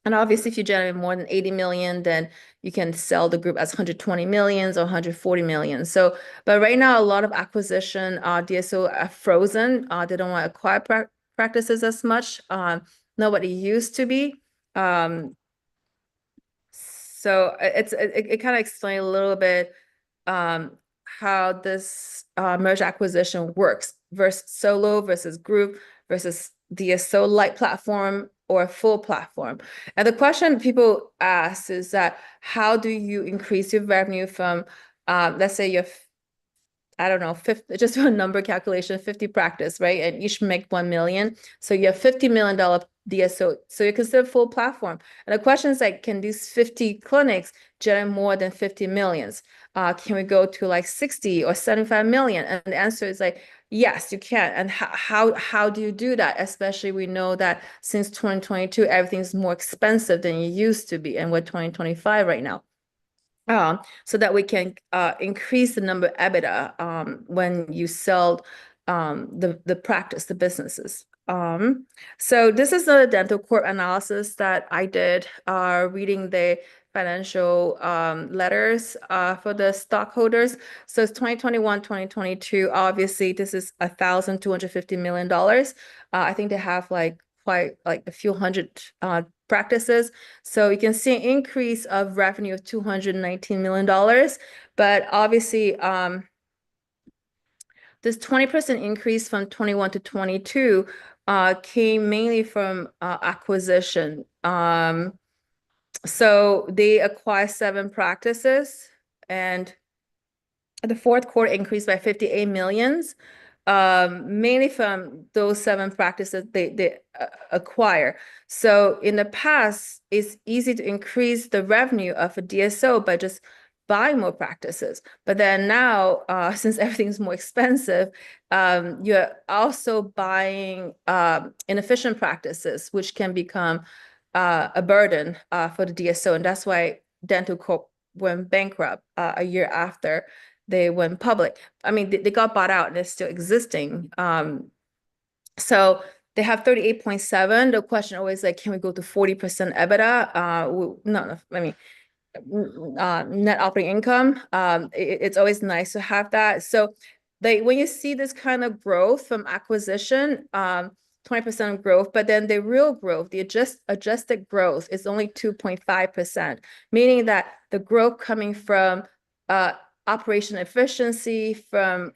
And obviously, if you generate more than 80 million, then you can sell the group as 120 millions or 140 million. So, but right now, a lot of acquisition DSO are frozen. They don't want to acquire practices as much. Not what it used to be. So it kind of explains a little bit how this merge acquisition works versus solo versus group versus DSO light platform or full platform. And the question people ask is that how do you increase your revenue from, let's say you have, I don't know, 50, just a number calculation, 50 practice, right? And each make 1 million. So you have $50 million DSO. So you consider full platform. And the question is like, can these 50 clinics generate more than 50 millions? Can we go to like 60 or 75 million? And the answer is like, yes, you can. And how do you do that? Especially we know that since 2022, everything's more expensive than it used to be. And we're 2025 right now. So that we can increase the number of EBITDA when you sell the practice, the businesses. So this is the dental corp analysis that I did reading the financial letters for the stockholders. So it's 2021, 2022. Obviously, this is $1,250 million. I think they have like quite like a few hundred practices. So you can see an increase of revenue of $219 million. But obviously, this 20% increase from 21 to 22 came mainly from acquisition. So they acquired 7 practices, and the fourth quarter increased by 58 millions, mainly from those 7 practices they acquire. So in the past, it's easy to increase the revenue of a DSO by just buying more practices. But then now, since everything's more expensive, you're also buying inefficient practices, which can become a burden for the DSO. And that's why Dental Corp went bankrupt a year after. they went public. I mean, they got bought out and they're still existing. So they have 38.7. The question always like, can we go to 40% EBITDA? No, I mean, net operating income. It's always nice to have that. So when you see this kind of growth from acquisition, 20% growth, but then the real growth, the adjusted growth is only 2.5%, meaning that the growth coming from operation efficiency, from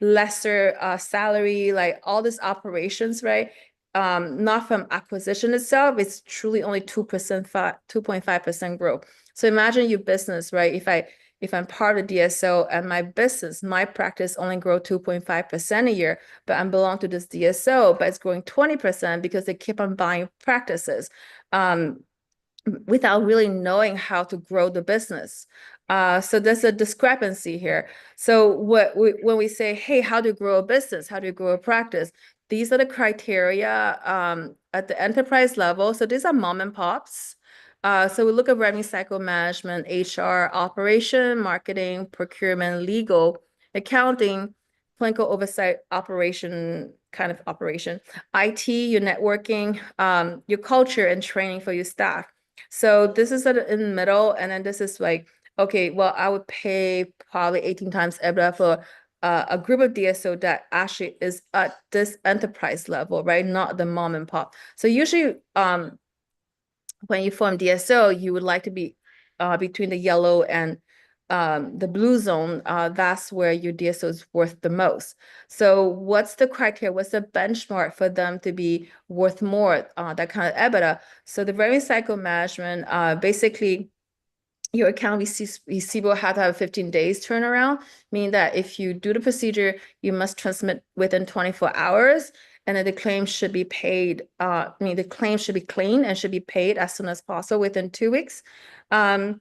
lesser salary, like all these operations, right? Not from acquisition itself, it's truly only 2.5% growth. So imagine your business, right? If I'm part of DSO and my business, my practice only grow 2.5% a year, but I belong to this DSO, but it's growing 20% because they keep on buying practices without really knowing how to grow the business. So there's a discrepancy here. So when we say, hey, how do you grow a business? How do you grow a practice? These are the criteria at the enterprise level. So these are mom and pops. So we look at revenue cycle management, HR, operation, marketing, procurement, legal, accounting, clinical oversight, operation, kind of operation, IT, your networking, your culture and training for your staff. So this is in the middle, and then this is like, okay, well, I would pay probably 18 times EBITDA for a group of DSO that actually is at this enterprise level, right? Not the mom and pop. So usually, when you form DSO, you would like to be between the yellow and the blue zone. That's where your DSO is worth the most. So what's the criteria? What's the benchmark for them to be worth more, that kind of EBITDA? So the revenue cycle management, basically, your account receivable have to have 15 days turnaround, meaning that if you do the procedure, you must transmit within 24 hours, and then the claim should be paid. The claim should be clean and should be paid as soon as possible within 2 weeks. You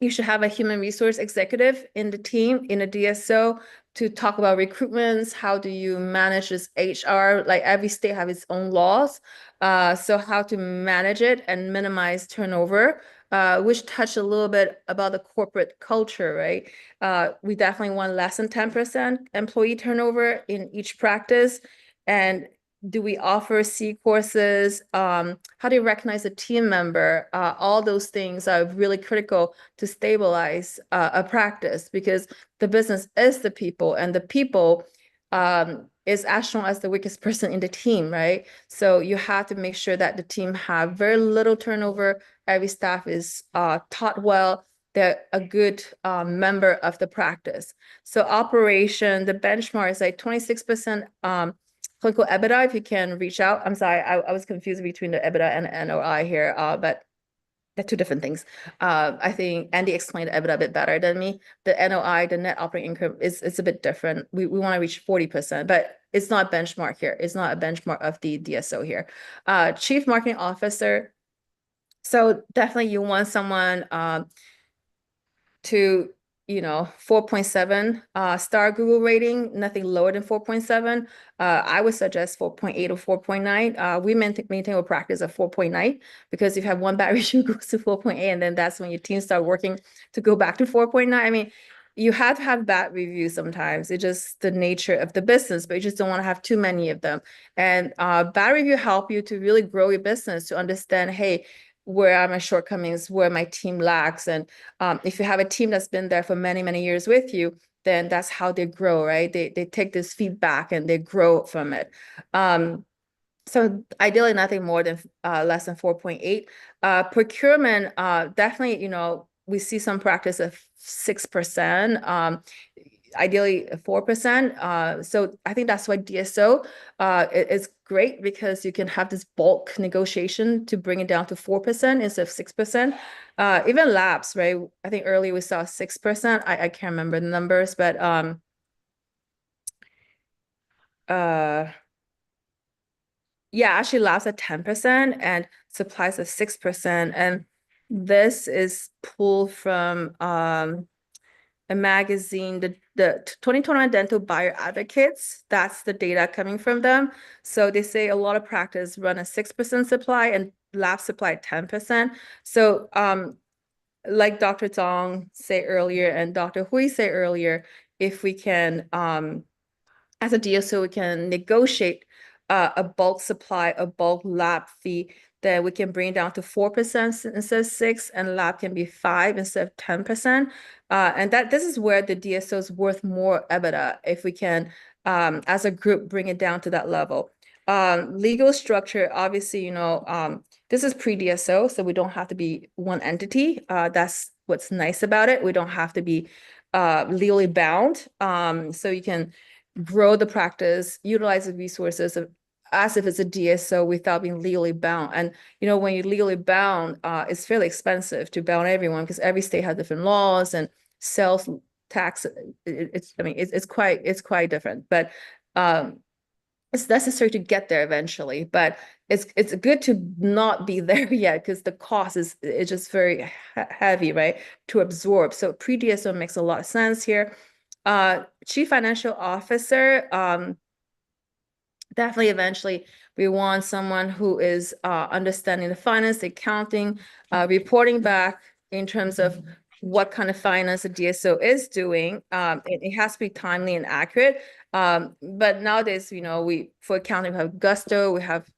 should have a human resource executive in the team, in a DSO, to talk about recruitments. How do you manage this HR? Like every state have its own laws. So how to manage it and minimize turnover, which touched a little bit about the corporate culture, right? We definitely want less than 10% employee turnover in each practice. And do we offer C courses? How do you recognize a team member? All those things are really critical to stabilize a practice, because the business is the people, and the people is as strong as the weakest person in the team, right? So you have to make sure that the team have very little turnover. Every staff is taught well. They're a good member of the practice. So operation, the benchmark is like 26% clinical EBITDA. If you can reach out. I'm sorry, I was confused between the EBITDA and NOI here, but they're two different things. I think Andy explained EBITDA a bit better than me. The NOI, the net operating income, is a bit different. We want to reach 40%, but it's not a benchmark here. It's not a benchmark of the DSO here. Chief Marketing Officer. So definitely you want someone to 4.7 star Google rating, nothing lower than 4.7. I would suggest 4.8 or 4.9. We maintain a practice of 4.9, because if you have one bad review, goes to 4.8, and then that's when your team start working to go back to 4.9. I mean, you have to have bad reviews sometimes. It's just the nature of the business, but you just don't want to have too many of them. And bad review help you to really grow your business, to understand, hey, where are my shortcomings, where my team lacks. And if you have a team that's been there for many, many years with you, then that's how they grow, right? They take this feedback and they grow from it. So ideally nothing more than less than 4.8. Procurement, definitely, we see some practice of 6%. Ideally 4%. So I think that's why DSO is great, because you can have this bulk negotiation to bring it down to 4% instead of 6%. Even labs, right? I think earlier we saw 6%. I can't remember the numbers, but yeah, actually labs at 10% and supplies at 6%. And this is pulled from a magazine, the 2021 Dental Buyer Advocates. That's the data coming from them. So they say a lot of practice run a 6% supply and lab supply 10%. So like Dr. Zhang say earlier and Dr. Hui say earlier, if we can, as a DSO, we can negotiate a bulk supply, a bulk lab fee, then we can bring it down to 4% instead of 6%, and lab can be 5% instead of 10%. And this is where the DSO is worth more EBITDA if we can, as a group, bring it down to that level. Legal structure, obviously, this is pre-DSO, so we don't have to be one entity. That's what's nice about it. We don't have to be legally bound. So you can grow the practice, utilize the resources as if it's a DSO without being legally bound. And when you're legally bound, it's fairly expensive to bound everyone because every state has different laws and sales tax. It's quite different, but it's necessary to get there eventually. But it's good to not be there yet because the cost is just very heavy, right, to absorb. So pre-DSO makes a lot of sense here. Chief Financial Officer, definitely eventually we want someone who is understanding the finance, the accounting, reporting back in terms of what kind of finance a DSO is doing. It has to be timely and accurate. But nowadays, for accounting, we have Gusto, we have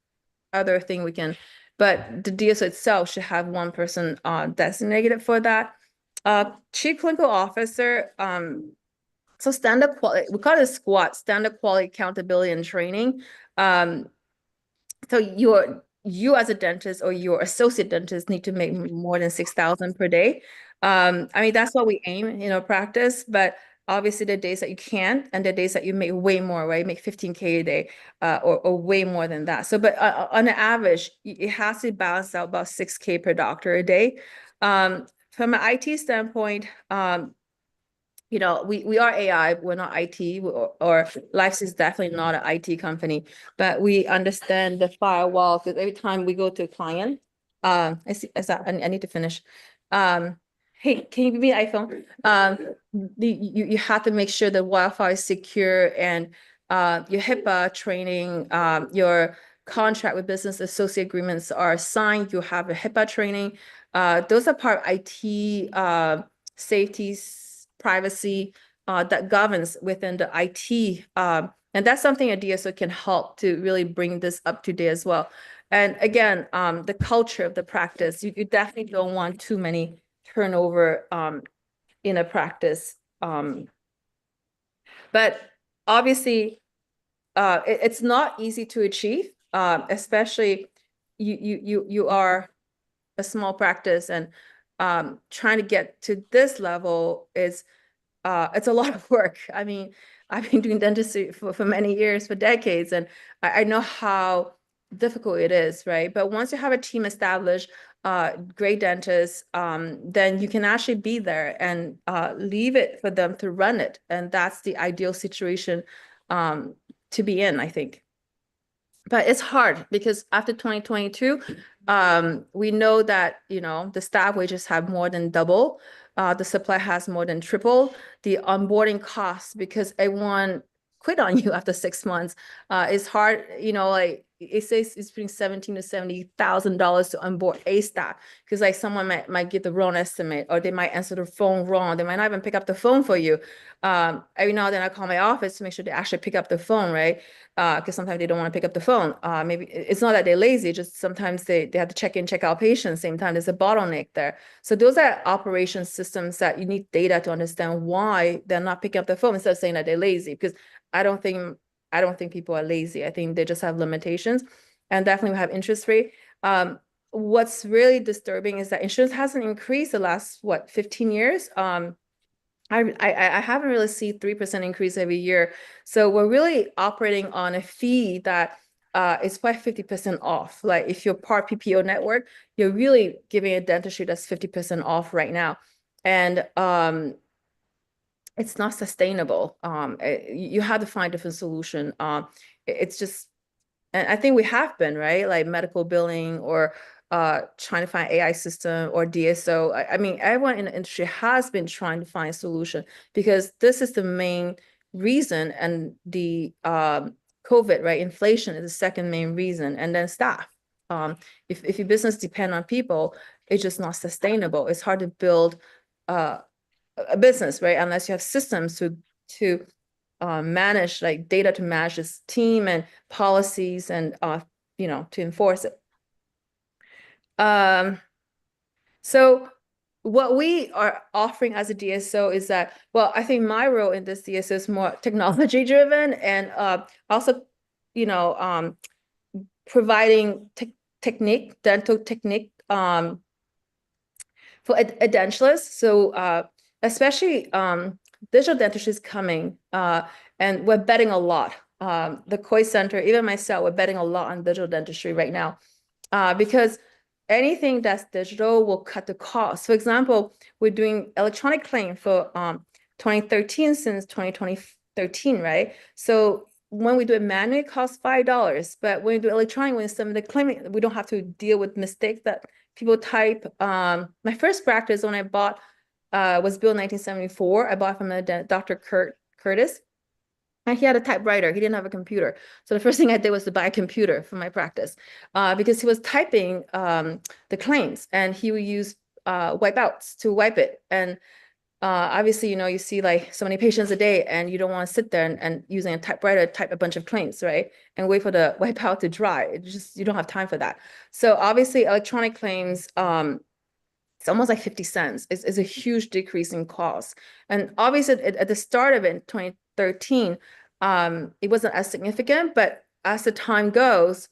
other thing we can, but the DSO itself should have one person designated for that. Chief Clinical Officer, so standard quality, we call it SQUAT, standard quality accountability and training. So you as a dentist or your associate dentist need to make more than 6,000 per day. That's what we aim in our practice, but obviously the days that you can't and the days that you make way more, right? Make 15K a day or way more than that. So, but on an average, it has to balance out about 6K per doctor a day. From an IT standpoint, we are AI, we're not IT, or Life is definitely not an IT company, but we understand the firewall because every time we go to a client, I need to finish. Hey, can you give me an iPhone? You have to make sure the Wi-Fi is secure and your HIPAA training, your contract with business associate agreements are signed. You have a HIPAA training. Those are part of IT safety, privacy that governs within the IT. And that's something a DSO can help to really bring this up to date as well. And again, the culture of the practice, you definitely don't want too many turnover in a practice. But obviously, it's not easy to achieve, especially you are a small practice and trying to get to this level is it's a lot of work. I've been doing dentistry for many years, for decades, and I know how difficult it is, right? But once you have a team established, great dentists, then you can actually be there and leave it for them to run it. And that's the ideal situation to be in, I think. But it's hard because after 2022, we know that, the staff wages have more than double. The supply has more than triple. The onboarding costs, because everyone quit on you after 6 months, is hard. Like it says it's between $17,000 to $70,000 to onboard a staff because like someone might get the wrong estimate or they might answer the phone wrong. They might not even pick up the phone for you. Every now and then I call my office to make sure they actually pick up the phone, right? Because sometimes they don't want to pick up the phone. Maybe it's not that they're lazy, just sometimes they have to check in, check out patients same time. There's a bottleneck there. So those are operation systems that you need data to understand why they're not picking up the phone instead of saying that they're lazy. Because I don't think people are lazy. I think they just have limitations, and definitely we have interest rate. What's really disturbing is that insurance hasn't increased the last 15 years. I haven't really seen 3% increase every year. So we're really operating on a fee that is probably 50% off. Like if you're part PPO network, you're really giving a dentistry that's 50% off right now. And it's not sustainable. You have to find a different solution. It's just, and I think we have been, right? Like medical billing or trying to find AI system or DSO. Everyone in the industry has been trying to find a solution because this is the main reason, and the COVID, right? Inflation is the second main reason, and then staff. If your business depend on people, it's just not sustainable. It's hard to build a business, right? Unless you have systems to manage, like data to manage this team and policies and to enforce it. So what we are offering as a DSO is that, well, I think my role in this DSO is more technology driven, and also, providing dental technique for a dentist. So especially digital dentistry is coming, and we're betting a lot. The Koi Center, even myself, we're betting a lot on digital dentistry right now, because anything that's digital will cut the cost. For example, we're doing electronic claim for 2013 since 2013, right? So when we do it manually, it costs $5, but when we do electronic, when some of the claiming, we don't have to deal with mistakes that people type. My first practice when I bought was built in 1974. I bought from Dr. Curtis. And he had a typewriter. He didn't have a computer. So the first thing I did was to buy a computer for my practice, because he was typing the claims, and he would use wipeouts to wipe it. And obviously, you see like so many patients a day, and you don't want to sit there and using a typewriter type a bunch of claims, right? And wait for the wipeout to dry. You don't have time for that. So obviously, electronic claims, it's almost like 50 cents. It's a huge decrease in cost. And obviously, at the start of it in 2013, it wasn't as significant, but as the time goes,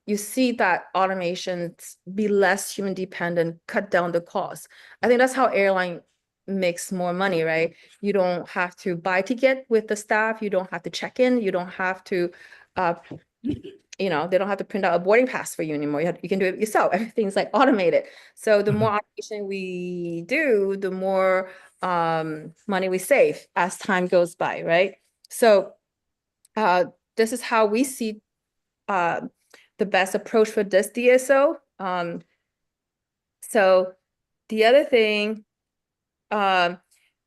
you see that automations be less human dependent, cut down the cost. I think that's how airline makes more money, right? You don't have to buy a ticket with the staff. You don't have to check in. You don't have to, they don't have to print out a boarding pass for you anymore. You can do it yourself. Everything's like automated. So the more automation we do, the more money we save as time goes by, right? So this is how we see the best approach for this DSO. So the other thing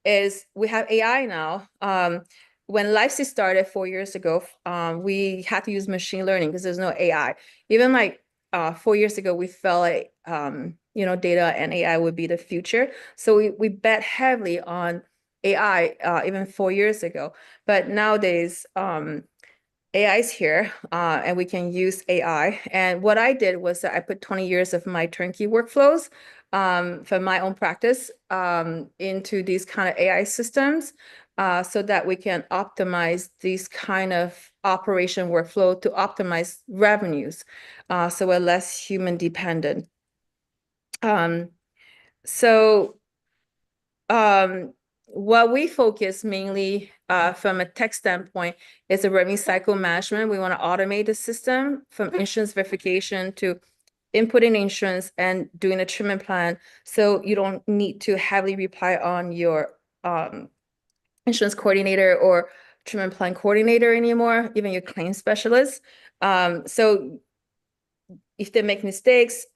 is we have AI now. When LifeSee started 4 years ago, we had to use machine learning because there's no AI. Even like 4 years ago, we felt like data and AI would be the future. So we bet heavily on AI even 4 years ago. But nowadays, AI is here, and we can use AI. And what I did was that I put 20 years of my turnkey workflows for my own practice into these kind of AI systems, so that we can optimize these kind of operation workflow to optimize revenues, so we're less human dependent. What we focus mainly from a tech standpoint is a revenue cycle management. We want to automate the system from insurance verification to inputting insurance and doing a treatment plan. So you don't need to heavily rely on your insurance coordinator or treatment plan coordinator anymore, even your claim specialist. So if they make mistakes,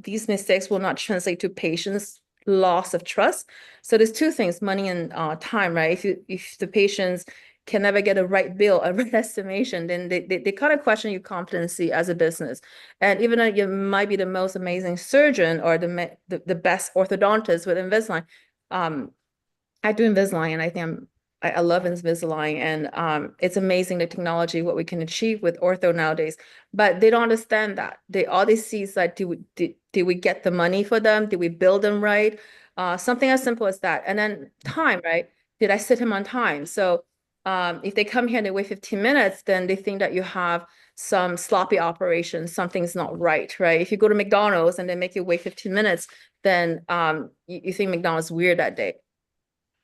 these mistakes will not translate to patients' loss of trust. So there's two things, money and time, right? If the patients can never get a right bill, a right estimation, then they kind of question your competency as a business. And even though you might be the most amazing surgeon or the best orthodontist with Invisalign, I do Invisalign, and I think I love Invisalign, and it's amazing the technology, what we can achieve with ortho nowadays. But they don't understand that. All they see is like, did we get the money for them? Did we bill them right? Something as simple as that. And then time, right? Did I sit him on time? So if they come here and they wait 15 minutes, then they think that you have some sloppy operation, something's not right, right? If you go to McDonald's and they make you wait 15 minutes, then you think McDonald's weird that day.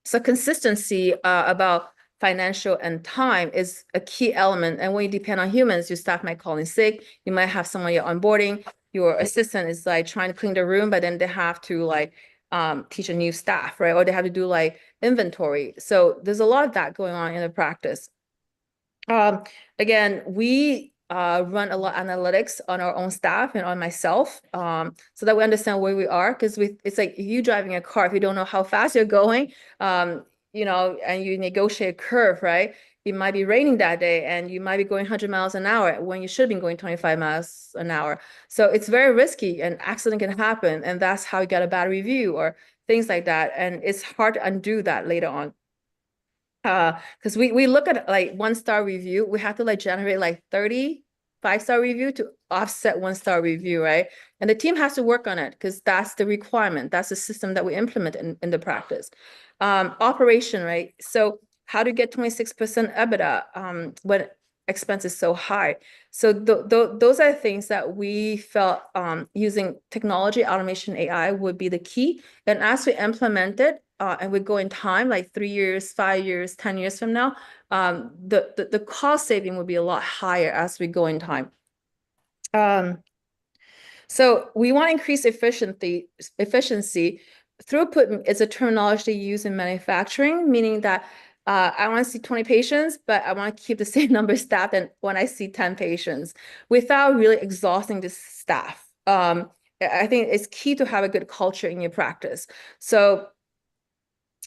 So consistency about financial and time is a key element. And when you depend on humans, your staff might call in sick. You might have someone you're onboarding. Your assistant is like trying to clean the room, but then they have to like teach a new staff, right? Or they have to do like inventory. So there's a lot of that going on in the practice. Again, we run a lot of analytics on our own staff and on myself, so that we understand where we are. Because it's like you driving a car, if you don't know how fast you're going, and you negotiate a curve, right? it might be raining that day and you might be going 100 miles an hour when you should be going 25 miles an hour. So it's very risky, and accident can happen, and that's how you get a bad review or things like that. And it's hard to undo that later on. Because we look at like 1-star review, we have to like generate like 30 5-star review to offset 1-star review, right? And the team has to work on it because that's the requirement. That's the system that we implement in the practice. Operation, right? So how to get 26% EBITDA when expense is so high? So those are things that we felt using technology, automation, AI would be the key. And as we implement it, and we go in time, like 3 years, 5 years, 10 years from now, the cost saving will be a lot higher as we go in time. So we want to increase efficiency. Throughput is a terminology used in manufacturing, meaning that I want to see 20 patients, but I want to keep the same number of staff than when I see 10 patients without really exhausting the staff. I think it's key to have a good culture in your practice. So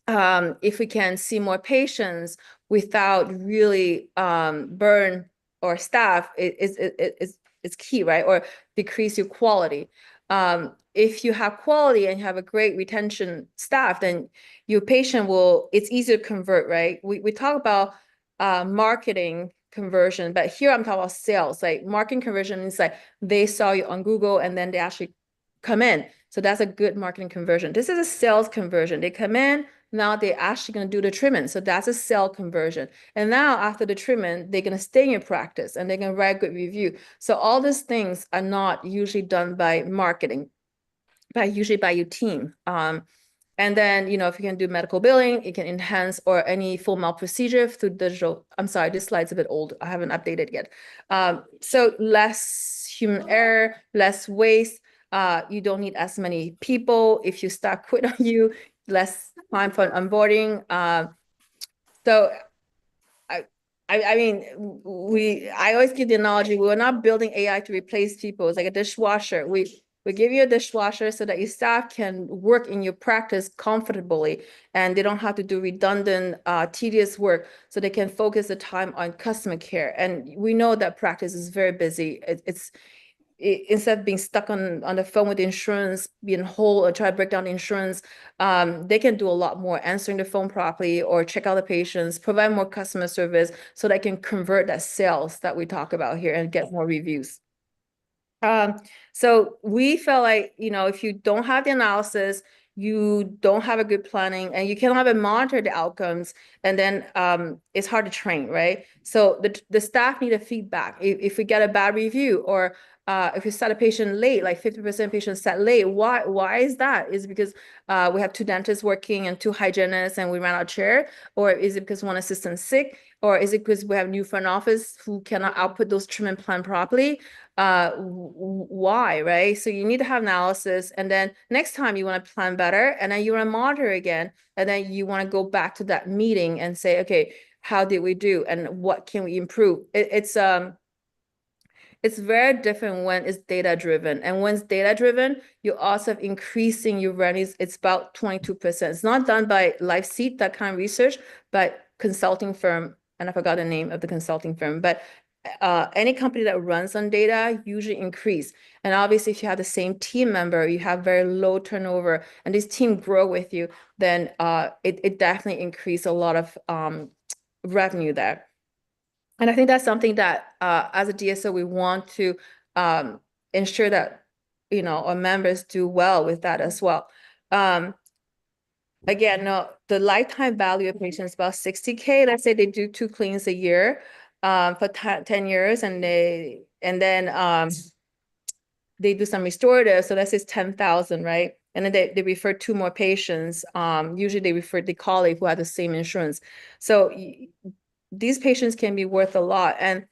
if we can see more patients without really burn our staff, it's key, right? Or decrease your quality. If you have quality and you have a great retention staff, then your patient it's easier to convert, right? We talk about marketing conversion, but here I'm talking about sales. Like marketing conversion is like they saw you on Google and then they actually come in. So that's a good marketing conversion. This is a sales conversion. They come in, now they're actually going to do the treatment. So that's a sale conversion. And now after the treatment, they're going to stay in your practice and they're going to write a good review. So all these things are not usually done by marketing, but usually by your team. And then, if you can do medical billing, it can enhance or any full mouth procedure through digital. I'm sorry, this slide's a bit old. I haven't updated yet. So less human error, less waste. You don't need as many people. If you start quit on you, less time for onboarding. So I mean, I always give the analogy, we're not building AI to replace people. It's like a dishwasher. We give you a dishwasher so that your staff can work in your practice comfortably and they don't have to do redundant, tedious work, so they can focus the time on customer care. And we know that practice is very busy. Instead of being stuck on the phone with the insurance, being whole or try to break down the insurance, they can do a lot more, answering the phone properly or check out the patients, provide more customer service so they can convert that sales that we talk about here and get more reviews. So we felt like, if you don't have the analysis, you don't have a good planning, and you cannot have monitor the outcomes, and then it's hard to train, right? So the staff need a feedback. If we get a bad review, or if you set a patient late, like 50% patients set late, why is that? Is it because we have 2 dentists working and 2 hygienists and we ran out of chair? Or is it because one assistant's sick? Or is it because we have new front office who cannot output those treatment plan properly? Why, right? So you need to have analysis, and then next time you want to plan better, and then you want to monitor again, and then you want to go back to that meeting and say, okay, how did we do and what can we improve? It's very different when it's data driven. And when it's data driven, you also have increasing your revenues. It's about 22%. It's not done by LifeSeat, that kind of research, but consulting firm, and I forgot the name of the consulting firm, but any company that runs on data usually increase. And obviously, if you have the same team member, you have very low turnover, and this team grow with you, then it definitely increase a lot of revenue there. And I think that's something that as a DSO, we want to ensure that, our members do well with that as well. Again, no, the lifetime value of patients is about 60K. Let's say they do 2 cleans a year for 10 years, and then they do some restorative. So let's say it's 10,000, right? And then they refer 2 more patients. Usually they refer the colleague who had the same insurance. So these patients can be worth a lot. And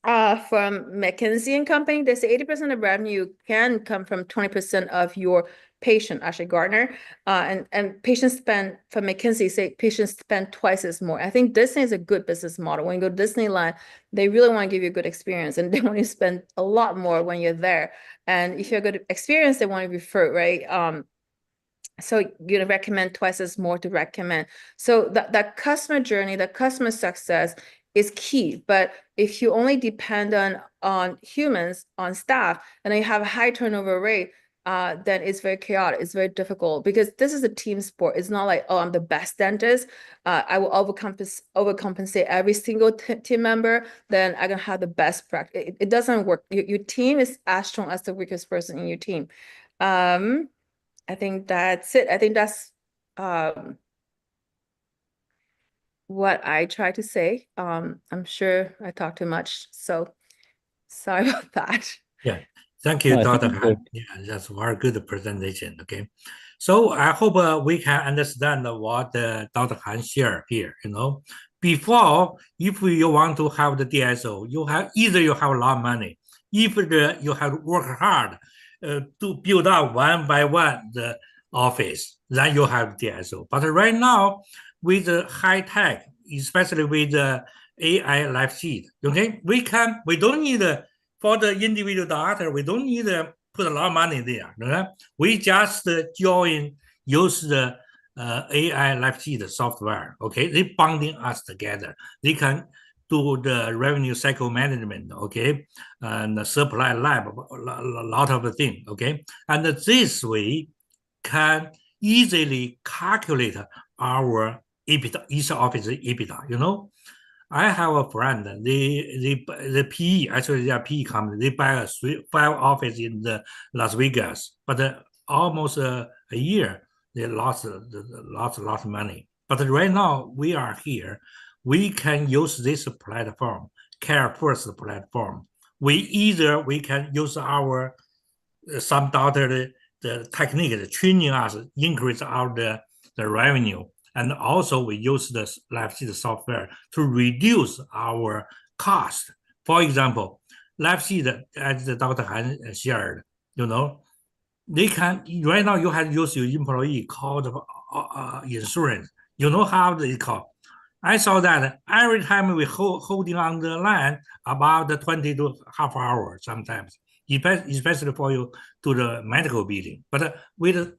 from McKinsey & Company, they say 80% of revenue can come from 20% of your patient, actually Gartner. And patients spend, from McKinsey, say patients spend twice as more. I think Disney is a good business model. When you go to Disneyland, they really want to give you a good experience, and they want you to spend a lot more when you're there. And if you have a good experience, they want to refer, right? So you're gonna recommend twice as more to recommend. So that customer journey, the customer success is key. But if you only depend on humans, on staff, and then you have a high turnover rate, then it's very chaotic. It's very difficult because this is a team sport. It's not like, oh, I'm the best dentist. I will overcompensate every single team member. Then I can have the best practice. It doesn't work. Your team is as strong as the weakest person in your team. I think that's it. I think that's what I try to say. I'm sure I talk too much, so sorry about that. Yeah, thank you, No, I Dr. think Han. Yeah, that's very good presentation. Okay, so I hope we can understand what Dr. Han shared here. Before, if you want to have the DSO, you have either you have a lot of money, if you have to work hard to build up one by one the office, then you have DSO. But right now, with the high tech, especially with the AI live feed, okay, we don't need for the individual doctor, we don't need to put a lot of money there. Right? We just use the AI live feed software. Okay, they bonding us together. They can do the revenue cycle management. Okay, and the supply lab, a lot of things. Okay, and this way can easily calculate our EBITDA, each office EBITDA. I have a friend. The PE, actually they are PE company. They buy five office in the Las Vegas, but almost a year they lost of money. But right now we are here. We can use this platform, Care First platform. We can use our some doctor the technique, the training us, increase the revenue. And also we use the LabSeed software to reduce our cost. For example, LabSeed, as the Dr. Han shared, they can, right now you have to use your employee called insurance. You know how they call. I saw that every time we holding on the line about 20 to half hour sometimes, especially for you to the medical billing. But with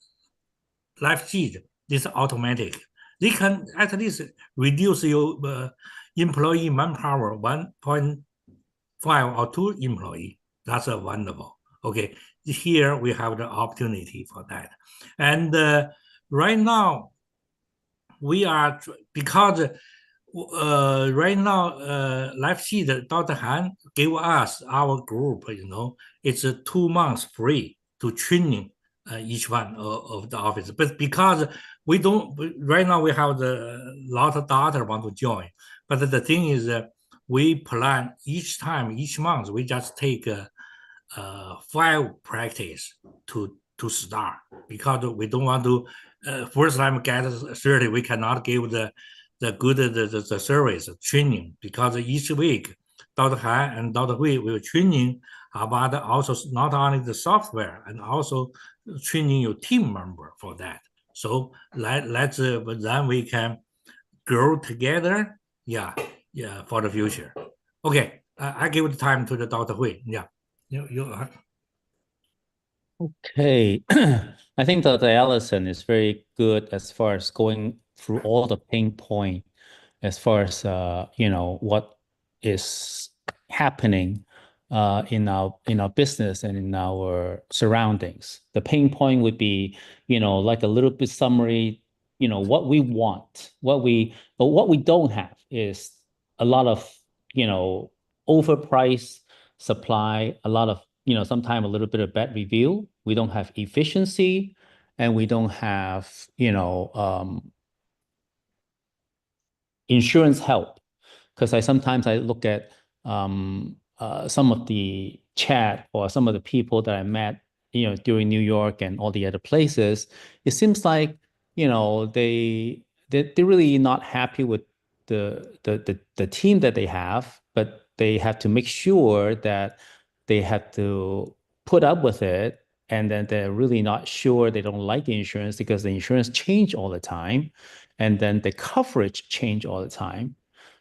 live feed, this automatic. They can at least reduce your employee manpower 1.5 or 2 employee. That's wonderful. Okay, here we have the opportunity for that. And right now, we are, because right now, live feed, Dr. Han gave us, our group, it's 2 months free to training each one of the office. But because we don't, right now we have a lot of data want to join. But the thing is, we plan each month, we just take 5 practice to start, because we don't want to first time get 30, we cannot give the good the service training, because each week Dr. Han and Dr. Hui will training about also not only the software and also training your team member for that. So let's then we can grow together. Yeah, for the future. Okay, I give the time to the Dr. Hui. Yeah, you. Okay. I think that Allison is very good as far as going through all the pain point as far as what is happening in our business and in our surroundings. The pain point would be, like a little bit summary, what we want, but what we don't have is a lot of, overpriced supply, a lot of, sometimes a little bit of bad review. We don't have efficiency, and we don't have, insurance help. Because sometimes I look at some of the chat or some of the people that I met, during New York and all the other places. It seems like, they're really not happy with the team that they have, but they have to make sure that they have to put up with it. And then they're really not sure, they don't like the insurance because the insurance change all the time. And then the coverage change all the time.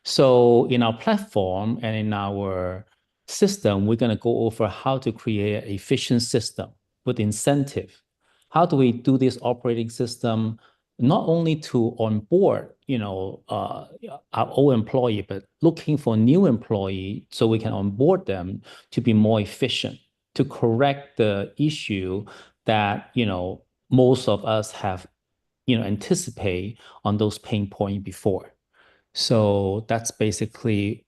So in our platform and in our system, we're going to go over how to create an efficient system with incentive how do we do this operating system not only to onboard, our old employee, but looking for new employee so we can onboard them to be more efficient, to correct the issue that, most of us have, anticipate on those pain point before. So that's basically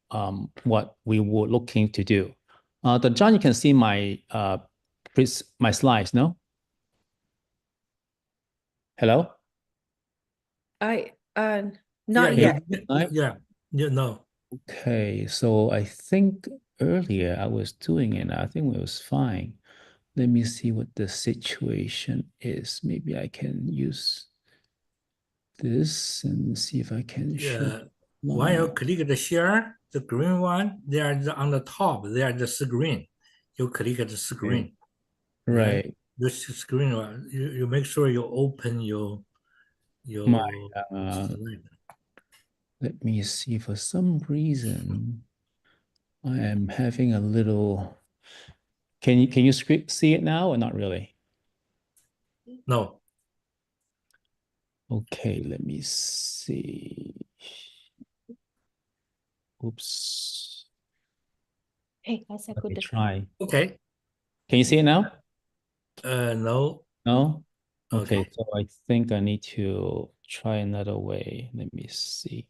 what we were looking to do. John, you can see my my slides, no? Hello? I Yeah, not yet. no. Okay, so I think earlier I was doing it. I think it was fine. Let me see what the situation is. Maybe I can use this and see if I can show. When you click the share, the green one, they are on the top. They are the screen. You click the screen. Right. This screen, you make sure you open your My slide. let me see. For some reason, I am having a little. Can you see it now or not really? No. Okay, let me see. Oops. Hey, that's a Let me good. try. Okay. Can you see it now? No. No? Okay. Okay, so I think I need to try another way. Let me see.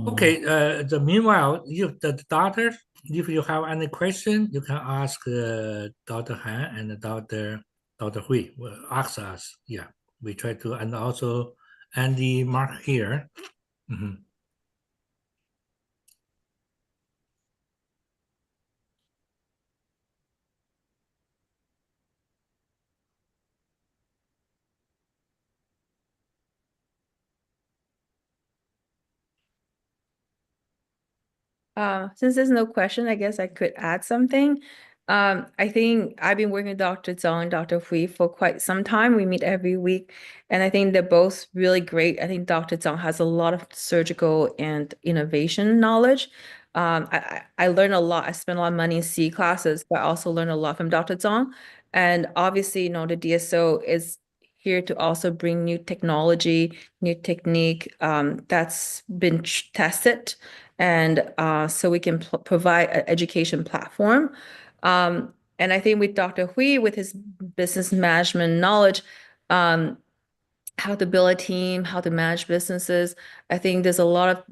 Okay. The meanwhile, if the doctor, if you have any question, you can ask Dr. Han and Dr. Hui. Will ask us. Yeah, we try to, and also Andy Mark here. Mhm. Since there's no question, I guess I could add something. I think I've been working with Dr. Zhang and Dr. Hui for quite some time. We meet every week, and I think they're both really great. I think Dr. Zhang has a lot of surgical and innovation knowledge. I learned a lot. I spent a lot of money in C classes, but I also learned a lot from Dr. Zhang. And obviously, the DSO is here to also bring new technology, new technique that's been tested, and so we can provide an education platform. And I think with Dr. Hui, with his business management knowledge, how to build a team, how to manage businesses, I think there's a lot of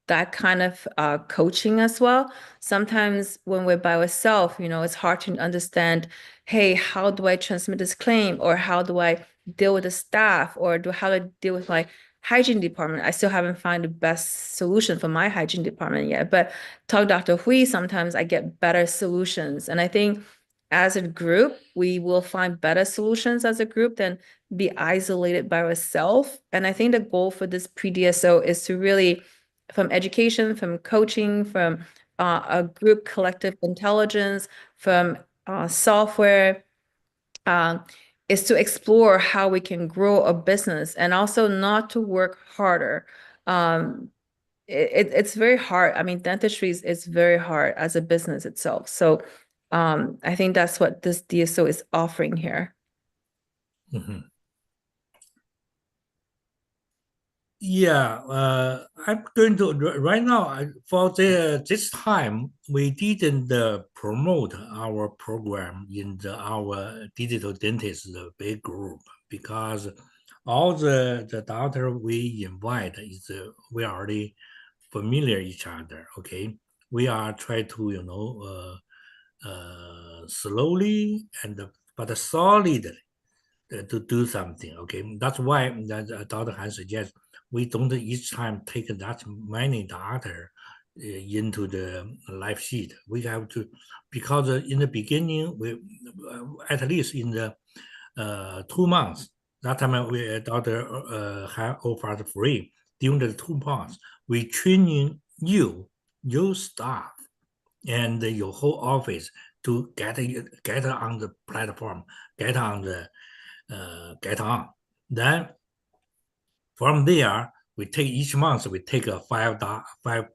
that kind of coaching as well. Sometimes when we're by ourselves, it's hard to understand, hey, how do I transmit this claim, or how do I deal with the staff, or how do I deal with my hygiene department? I still haven't found the best solution for my hygiene department yet. But talk to Dr. Hui, sometimes I get better solutions. And I think as a group, we will find better solutions as a group than be isolated by ourselves. And I think the goal for this pre-DSO is to really, from education, from coaching, from a group collective intelligence, from software, is to explore how we can grow a business and also not to work harder. It's very hard. I mean, dentistry is very hard as a business itself. So I think that's what this DSO is offering here. Mhm. Yeah, I'm going to right now for this time we didn't promote our program in our digital dentist big group because all the doctor we invite is we already familiar each other. Okay, we are try to slowly and but solidly to do something. Okay, that's why Dr. Han suggests we don't each time take that many data into the live sheet. We have to, because in the beginning, we at least in the 2 months, that time we Dr. Han offered free. During the 2 months, we training your staff and your whole office to get on the platform, get on the get on. Then from there, we take each month, we take a five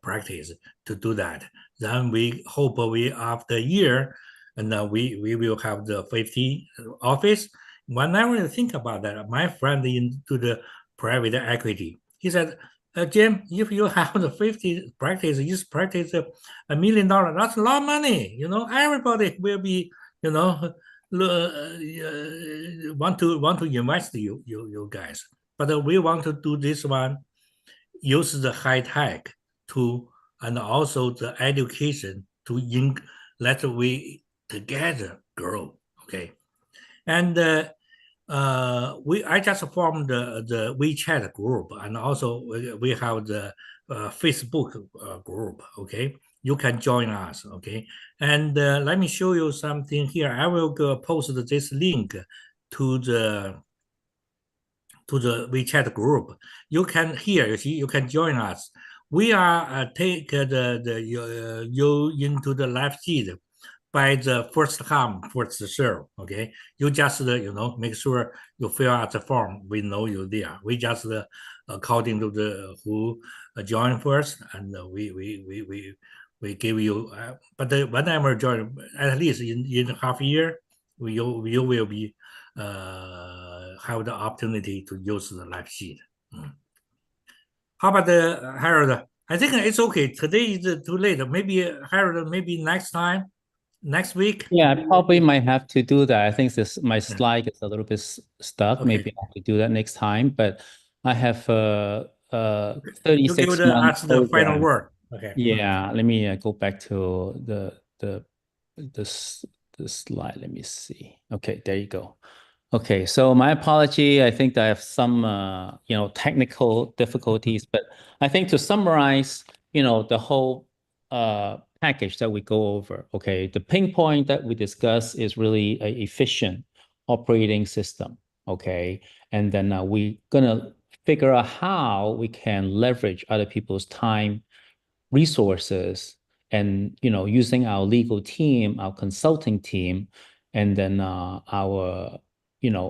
practice to do that. Then we hope we after a year, and we will have the 50 office, Whenever I think about that, my friend into the private equity, he said, Jim, if you have the 50 practice, you practice $1 million, that's a lot of money. Everybody will be, want to invest you guys. But we want to do this one, use the high tech to, and also the education to let we together grow. Okay. And I just formed the WeChat group, and also we have the Facebook group. Okay, you can join us. Okay, and let me show you something here. I will post this link to the WeChat group. You can here. You see, you can join us. We are take you into the live feed by the first come, first serve. Okay, you just make sure you fill out the form. We know you there. We just according to the who join first, and we give you. But whenever join, at least in half year, you will be have the opportunity to use the live sheet. How about the Harold? I think it's okay. Today is too late. Maybe Harold, maybe next time, next week. Yeah, I probably might have to do that. I think my slide is a little bit stuck. Okay. Maybe I have to do that next time. But I have You 36 give month the final program. word. Okay. Yeah, let me go back to the slide. Let me see. Okay, there you go. Okay, so my apology. I think I have some technical difficulties, but I think to summarize, the whole package that we go over, okay, the pain point that we discuss is really a efficient operating system, okay, and then we're gonna figure out how we can leverage other people's time, resources, and using our legal team, our consulting team, and then our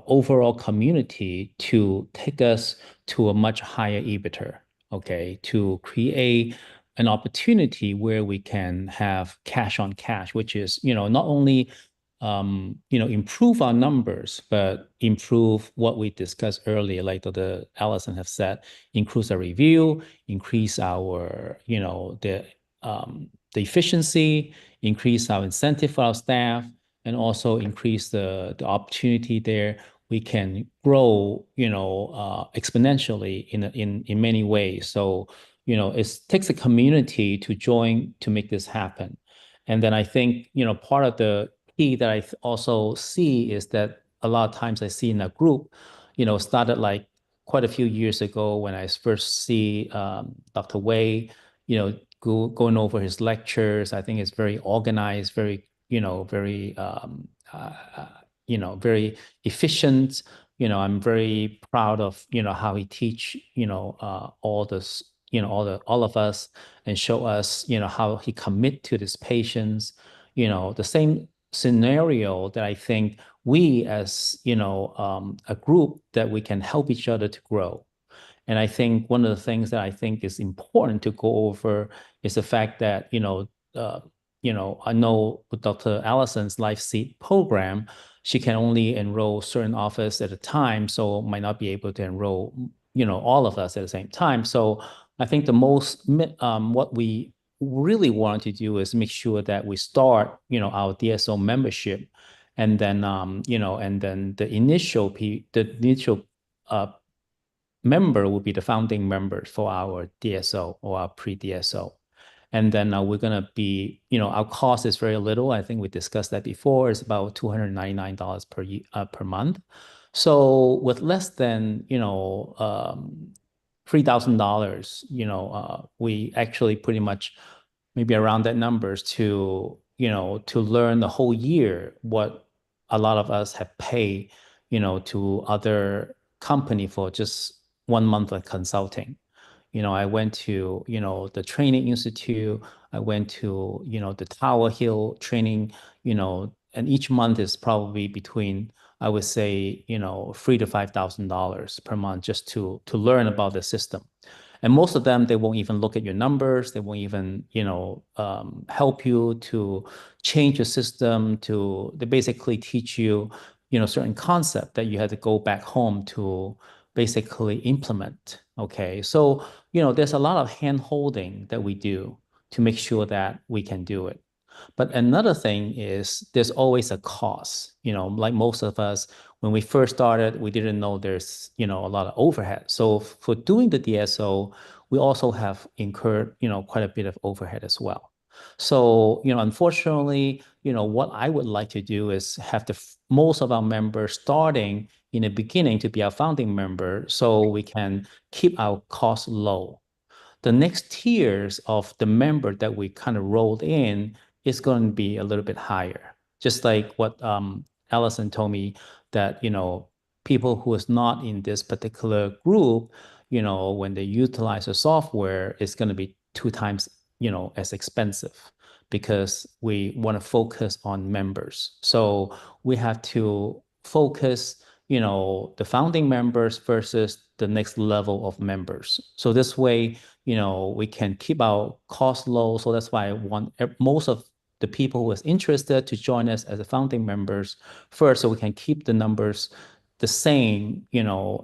overall community to take us to a much higher EBITDA, okay, to create an opportunity where we can have cash on cash, which is not only improve our numbers, but improve what we discussed earlier, like the Allison have said, increase our review, increase our, the efficiency, increase our incentive for our staff, and also increase the opportunity there. We can grow, exponentially in many ways. So, it takes a community to join to make this happen. And then I think, part of the key that I also see is that a lot of times I see in a group, started like quite a few years ago when I first see Dr. Wei, going over his lectures. I think it's very organized, very, very efficient. I'm very proud of, how he teach, all this, all of us, and show us, how he commit to his patients, the same scenario that I think we as, a group that we can help each other to grow. And I think one of the things that I think is important to go over is the fact that, I know with Dr. Allison's Life Seat program, she can only enroll certain office at a time, so might not be able to enroll, all of us at the same time. So I think what we really want to do is make sure that we start, our DSO membership, and then, the initial member will be the founding member for our DSO or our pre-DSO. And then we're going to be, our cost is very little. I think we discussed that before. It's about $299 per month. So with less than, $3,000, we actually pretty much maybe around that numbers to, to learn the whole year what a lot of us have paid, to other company for just 1 month of consulting. I went to, the training institute. I went to, the Tower Hill training, and each month is probably between, I would say, $3,000 to $5,000 per month just to learn about the system. And most of them, they won't even look at your numbers. They won't even, help you to change your system. They basically teach you, certain concept that you had to go back home to basically implement. Okay. So, there's a lot of hand holding that we do to make sure that we can do it. But another thing is there's always a cost, like most of us, when we first started, we didn't know there's, a lot of overhead. So for doing the DSO, we also have incurred, quite a bit of overhead as well. So, unfortunately, what I would like to do is have most of our members starting in the beginning to be our founding member so we can keep our costs low. The next tiers of the member that we kind of rolled in is going to be a little bit higher. Just like what Allison told me that, people who is not in this particular group, when they utilize the software, it's going to be 2 times, as expensive because we want to focus on members. So we have to focus, the founding members versus the next level of members. So this way, we can keep our costs low. So that's why I want most of the people who is interested to join us as a founding members first, so we can keep the numbers the same,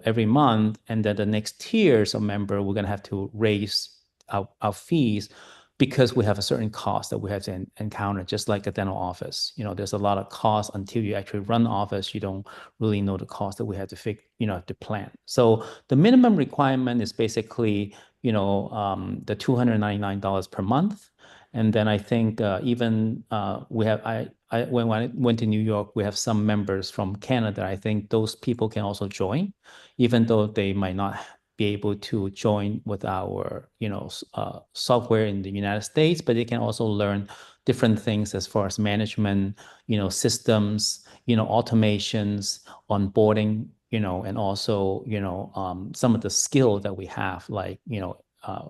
every month. And then the next tiers of member, we're going to have to raise our fees because we have a certain cost that we have to encounter, just like a dental office. There's a lot of costs until you actually run the office. You don't really know the cost that we have to plan. So the minimum requirement is basically, the $299 per month. And then I think even we have, when I went to New York, we have some members from Canada. I think those people can also join, even though they might not be able to join with our, software in the United States, but they can also learn different things as far as management, systems, automations, onboarding, and also, some of the skill that we have, like,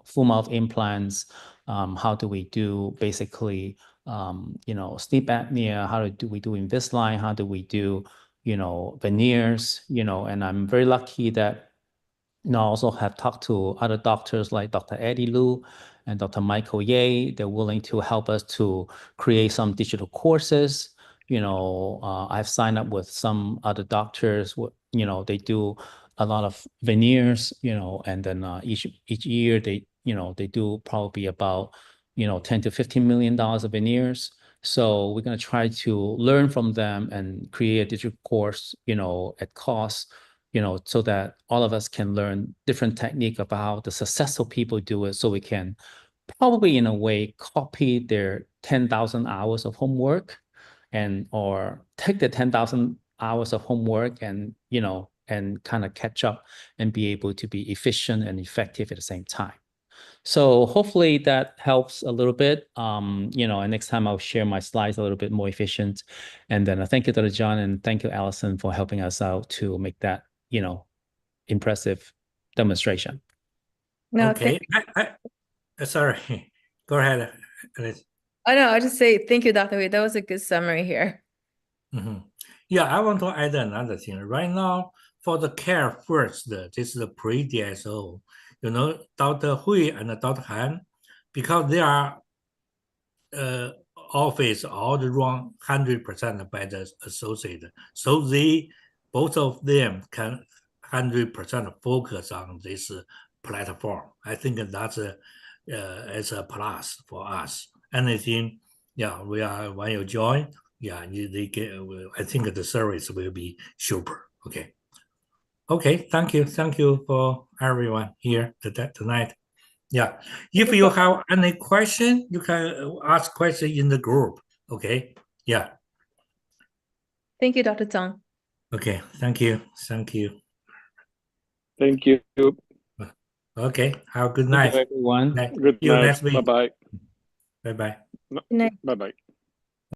full mouth implants, how do we do basically, sleep apnea, how do we do Invisalign, how do we do, veneers, and I'm very lucky that I also have talked to other doctors like Dr. Eddie Liu and Dr. Michael Ye. They're willing to help us to create some digital courses. I've signed up with some other doctors. They do a lot of veneers. And then each year they do probably about $10 to $15 million of veneers. So we're going to try to learn from them and create a digital course, at cost, so that all of us can learn different technique about how the successful people do it, so we can probably in a way copy their 10,000 hours of homework or take the 10,000 hours of homework and, and kind of catch up and be able to be efficient and effective at the same time. So hopefully that helps a little bit. And next time I'll share my slides a little bit more efficient. And then thank you, Dr. John, and thank you, Allison, for helping us out to make that, impressive demonstration. No, Okay. Sorry. Go ahead, Alice. Oh no, I just say thank you, Dr. Hui. That was a good summary here. Yeah, I want to add another thing. Right now, for the care first, this is the pre-DSO. Dr. Hui and Dr. Han, because they are office all run 100% by the associate, so both of them can 100% focus on this platform. I think that's it's a plus for us. Anything, when you join, they get. I think the service will be super. Okay. Thank you for everyone here tonight. Yeah. If you have any question, you can ask question in the group. Okay. Yeah. Thank you, Dr. Zhang. Okay. Thank you. Thank you. Okay. Have a good night. Thank you, everyone. Good See you night. next week. Bye-bye. Bye-bye. Good night. Bye-bye.